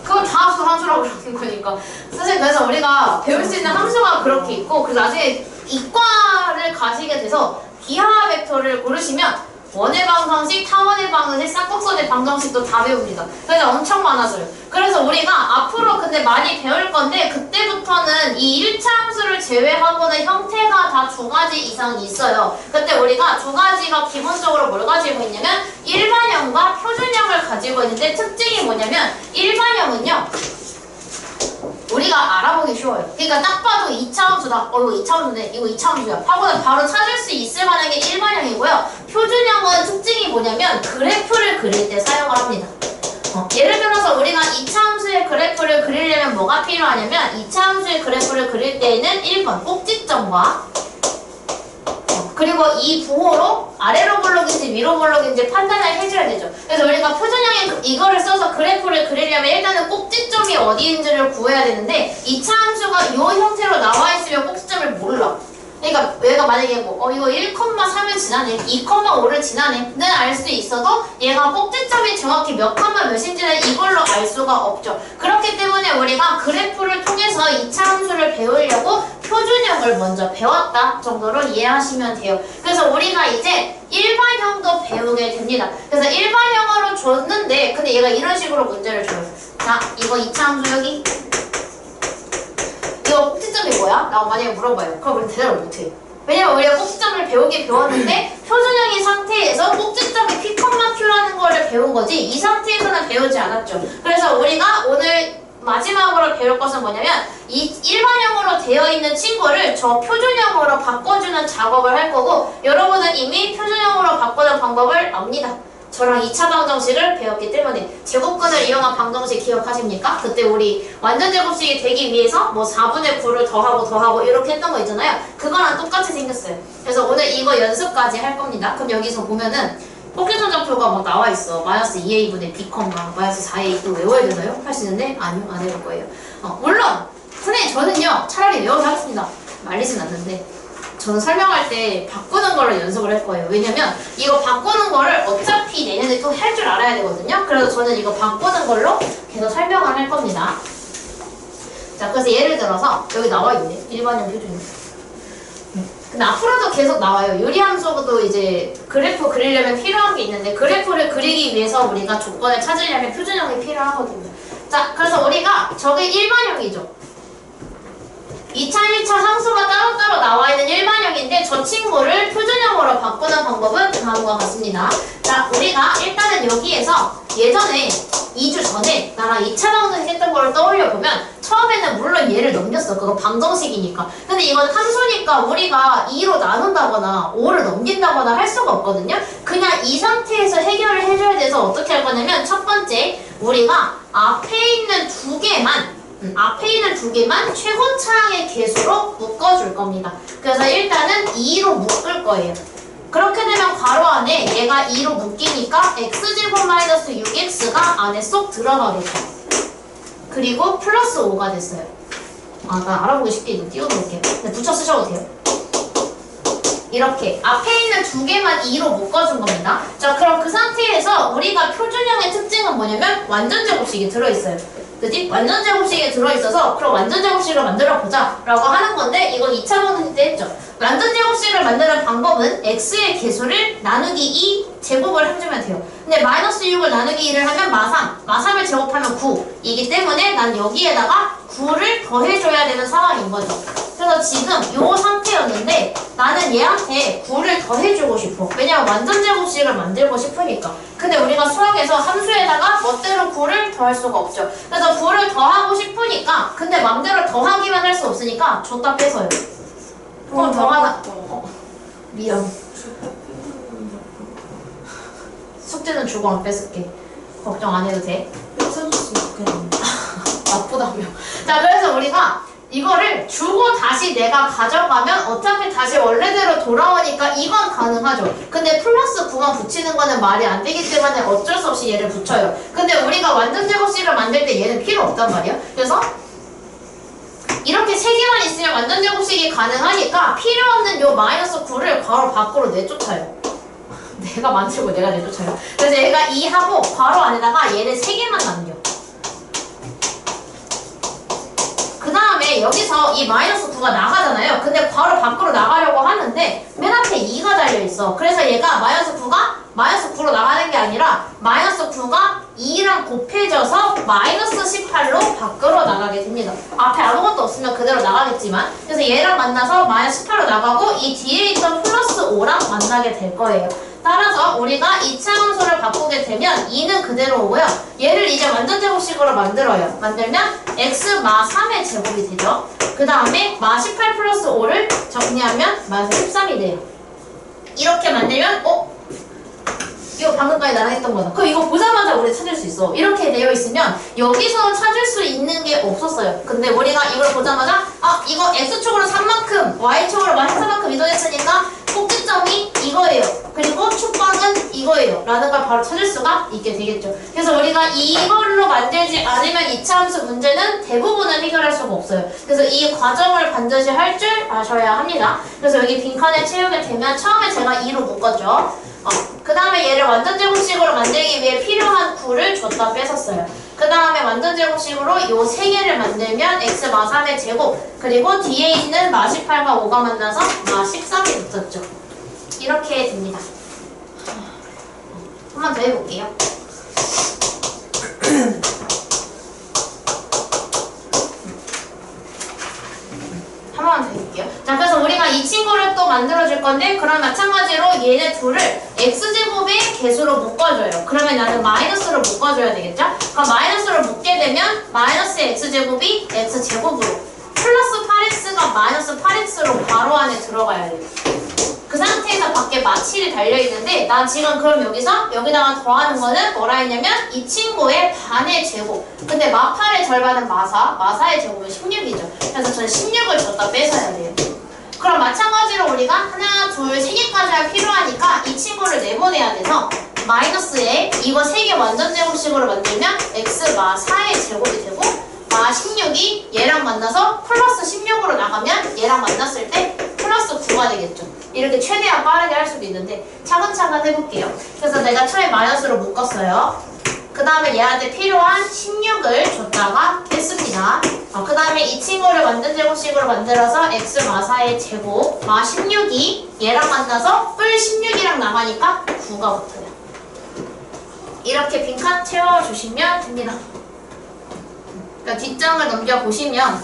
그건 다 함수라고 그러는 거니까. 사실 그래서 우리가 배울 수 있는 함수가 그렇게 있고 그래서 나중에 이과를 가시게 돼서 비하하 벡터를 고르시면 원의 방정식, 타원의 방정식, 쌍곡선의 방정식도 다 배웁니다. 그래서 엄청 많아져요. 그래서 우리가 앞으로 근데 많이 배울 건데 그때부터는 이 1차 함수를 제외하고는 형태가 다 두 가지 이상 있어요. 그때 우리가 두 가지가 기본적으로 뭘 가지고 있냐면 일반형과 표준형을 가지고 있는데 특징이 뭐냐면 일반형은요. 우리가 알아보기 쉬워요. 그러니까 딱 봐도 2차 함수다. 이거 2차 함수네. 이거 2차 함수야. 하고는 바로 찾을 수 있을 만한 게 일반형이고요. 표준형은 특징이 뭐냐면 그래프를 그릴 때 사용을 합니다. 예를 들어서 우리가 2차 함수의 그래프를 그리려면 뭐가 필요하냐면 2차 함수의 그래프를 그릴 때에는 1번 꼭지점과 그리고 이 부호로 아래로 볼록인지 위로 볼록인지 판단을 해줘야 되죠. 그래서 우리가 표준형에 이거를 써서 그래프를 그리려면 일단은 꼭지점이 어디인지를 구해야 되는데 2차 함수가 이 형태로 나와 있으면 꼭지점을 몰라. 그러니까 얘가 만약에 이거 1,3을 지나네, 2,5를 지나네는 알 수 있어도 얘가 꼭지점이 정확히 몇 컴마 몇인지는 이걸로 알 수가 없죠. 그렇기 때문에 우리가 그래프를 통해서 2차 함수를 배우려고 표준형을 먼저 배웠다 정도로 이해하시면 돼요. 그래서 우리가 이제 일반형도 배우게 됩니다. 그래서 일반형으로 줬는데 근데 얘가 이런 식으로 문제를 줘요. 자, 이거 2차 함수 여기 이거 꼭지점이 뭐야? 라고 만약에 물어봐요. 그럼 우리는 대답을 못해. 왜냐면 우리가 꼭지점을 배웠는데 표준형인 상태에서 꼭지점이 P, Q라는 거를 배운 거지 이 상태에서는 배우지 않았죠. 그래서 우리가 오늘 마지막으로 배울 것은 뭐냐면 이 일반형으로 되어 있는 친구를 저 표준형으로 바꿔주는 작업을 할 거고 여러분은 이미 표준형으로 바꾸는 방법을 압니다. 저랑 2차 방정식을 배웠기 때문에 제곱근을 이용한 방정식 기억하십니까? 그때 우리 완전 제곱식이 되기 위해서 뭐 4분의 9를 더하고 이렇게 했던 거 있잖아요. 그거랑 똑같이 생겼어요. 그래서 오늘 이거 연습까지 할 겁니다. 그럼 여기서 보면은 포켓선정표가 막 나와 있어. 마이너스 2a분의 b, 마이너스 4a 또 외워야 되나요? 할 수 있는데 아니요, 안 해볼 거예요. 물론 선생님 저는요 차라리 외워서 하겠습니다. 말리진 않는데 저는 설명할 때 바꾸는 걸로 연습을 할 거예요. 왜냐면 이거 바꾸는 거를 어차피 내년에 또 할 줄 알아야 되거든요. 그래서 저는 이거 바꾸는 걸로 계속 설명을 할 겁니다. 자, 그래서 예를 들어서 여기 나와 있네. 일반형 표준이. 근데 앞으로도 계속 나와요. 요리함수도 이제 그래프 그리려면 필요한 게 있는데 그래프를 그리기 위해서 우리가 조건을 찾으려면 표준형이 필요하거든요. 자, 그래서 우리가 저게 일반형이죠. 2차, 1차 상수가 따로따로 나와 있는 일반형인데 저 친구를 표준형으로 바꾸는 방법은 다음과 같습니다. 자, 우리가 일단은 여기에서 예전에 2주 전에 나랑 2차 방정식 했던 걸 떠올려보면 처음에는 물론 얘를 넘겼어. 그거 방정식이니까. 근데 이건 함수니까 우리가 2로 나눈다거나 5를 넘긴다거나 할 수가 없거든요. 그냥 이 상태에서 해결을 해줘야 돼서 어떻게 할 거냐면 첫 번째 우리가 앞에 있는 두 개만 최고차항의 개수로 묶어줄 겁니다. 그래서 일단은 2로 묶을 거예요. 그렇게 되면 괄호 안에 얘가 2로 묶이니까 x제곱 마이너스 6x가 안에 쏙 들어가겠죠. 그리고 플러스 5가 됐어요. 아, 나 알아보기 쉽게 이거 띄워놓을게요. 근데 붙여 쓰셔도 돼요. 이렇게 앞에 있는 두 개만 2로 묶어준 겁니다. 자, 그럼 그 상태에서 우리가 표준형의 특징은 뭐냐면 완전 제곱식이 들어있어요. 그지? 완전 제곱식이 들어있어서 그럼 완전 제곱식을 만들어보자 라고 하는 건데 이건 2차 방정식 때 했죠. 완전 제곱식을 만드는 방법은 x의 개수를 나누기 2 제곱을 해주면 돼요. 근데 마이너스 6을 나누기 2를 하면 마3을 제곱하면 9이기 때문에 난 여기에다가 9를 더해줘야 되는 상황인 거죠. 그래서 지금 요 상태였는데 나는 얘한테 9를 더해주고 싶어. 왜냐면 완전 제곱식을 만들고 싶으니까. 근데 우리가 수학에서 함수에다가 멋대로 9를 더할 수가 없죠. 그래서 9를 더하고 싶으니까 근데 맘대로 더하기만 할 수 없으니까 줬다 뺏어요. 그럼 더하나 미안. 숙제는 주고 안 뺏을게. 걱정 안 해도 돼.
뺏어줬으면 좋겠는데.
나쁘다며. 자, 그래서 우리가 이거를 주고 다시 내가 가져가면 어차피 다시 원래대로 돌아오니까 이건 가능하죠. 근데 플러스 9만 붙이는 거는 말이 안 되기 때문에 어쩔 수 없이 얘를 붙여요. 근데 우리가 완전 제곱식을 만들 때 얘는 필요 없단 말이야. 그래서 이렇게 세 개만 있으면 완전 제곱식이 가능하니까 필요 없는 요 마이너스 9를 바로 밖으로 내쫓아요. 내가 만들고 내가 내쫓아요. 그래서 얘가 2하고 바로 안에다가 얘를 3개만 남겨. 그 다음에 여기서 이 마이너스 9가 나가잖아요. 근데 바로 밖으로 나가려고 하는데 맨 앞에 2가 달려있어. 그래서 얘가 마이너스 9로 나가는 게 아니라 마이너스 9가 2랑 곱해져서 마이너스 18로 밖으로 나가게 됩니다. 앞에 아무것도 없으면 그대로 나가겠지만 그래서 얘랑 만나서 마이너스 18로 나가고 이 뒤에 있던 플러스 5랑 만나게 될 거예요. 따라서 우리가 2차 함수를 바꾸게 되면 2는 그대로 오고요. 얘를 이제 완전 제곱식으로 만들어요. 만들면 x 마 3의 제곱이 되죠. 그 다음에 마 18 플러스 5를 정리하면 마이너스 13이 돼요. 이렇게 만들면 이거 방금까지 나랑 했던 거다. 그럼 이거 보자마자 우리 찾을 수 있어. 이렇게 되어 있으면 여기서 찾을 수 있는 게 없었어요. 근데 우리가 이걸 보자마자 이거 x축으로 3만큼 y축으로 마이너스 3만큼 이동했으니까 꼭지점이 이거예요. 그리고 축방은 이거예요. 라는 걸 바로 찾을 수가 있게 되겠죠. 그래서 우리가 이걸로 만들지 않으면 2차 함수 문제는 대부분은 해결할 수가 없어요. 그래서 이 과정을 반드시 할 줄 아셔야 합니다. 그래서 여기 빈칸을 채우게 되면 처음에 제가 2로 묶었죠. 그 다음에 얘를 완전 제곱식으로 만들기 위해 필요한 9를 줬다 뺏었어요. 그 다음에 완전 제곱식으로 요 3개를 만들면 x 마 3의 제곱 그리고 뒤에 있는 마 18과 5가 만나서 마 13이 붙었죠. 이렇게 됩니다. 한 번 더 해볼게요. 한 번만 더 해볼게요. 자, 그래서 우리가 이 친구를 또 만들어줄 건데 그럼 마찬가지로 얘네 둘을 x제곱의 개수로 묶어줘요. 그러면 나는 마이너스로 묶어줘야 되겠죠? 그럼 마이너스로 묶게 되면 마이너스 x제곱이 x제곱으로 플러스 8x가 마이너스 8x로 괄호 안에 들어가야 돼요. 그 상태에서 밖에 마 7이 달려있는데 난 지금 그럼 여기다가 더하는 거는 뭐라 했냐면 이 친구의 반의 제곱. 근데 마 8의 절반은 마 4의 제곱은 16이죠. 그래서 저는 16을 줬다 뺏어야 돼요. 그럼 마찬가지로 우리가 하나, 둘, 3개까지가 필요하니까 이 친구를 내보내야 돼서 마이너스에 이거 3개 완전 제곱식으로 만들면 x 마 4의 제곱이 되고 마 16이 얘랑 만나서 플러스 16으로 나가면 얘랑 만났을 때 플러스 플러스 9가 되겠죠. 이렇게 최대한 빠르게 할 수도 있는데 차근차근 해볼게요. 그래서 내가 처음에 마이너스로 묶었어요. 그 다음에 얘한테 필요한 16을 줬다가 뺐습니다. 그 다음에 이 친구를 완전 제곱식으로 만들어서 x 마사의 제곱 마 16이 얘랑 만나서 뿔 16이랑 나가니까 9가 붙어요. 이렇게 빈칸 채워주시면 됩니다. 그러니까 뒷장을 넘겨보시면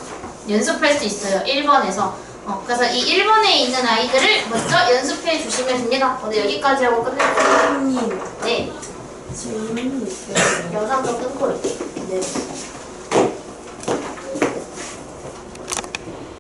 연습할 수 있어요. 1번에서. 그래서 이 1번에 있는 아이들을 먼저 연습해 주시면 됩니다. 오늘 여기까지 하고 끝낼게요.
선생님
네.
질문이 있어요.
영상 좀 끊고 올게. 네.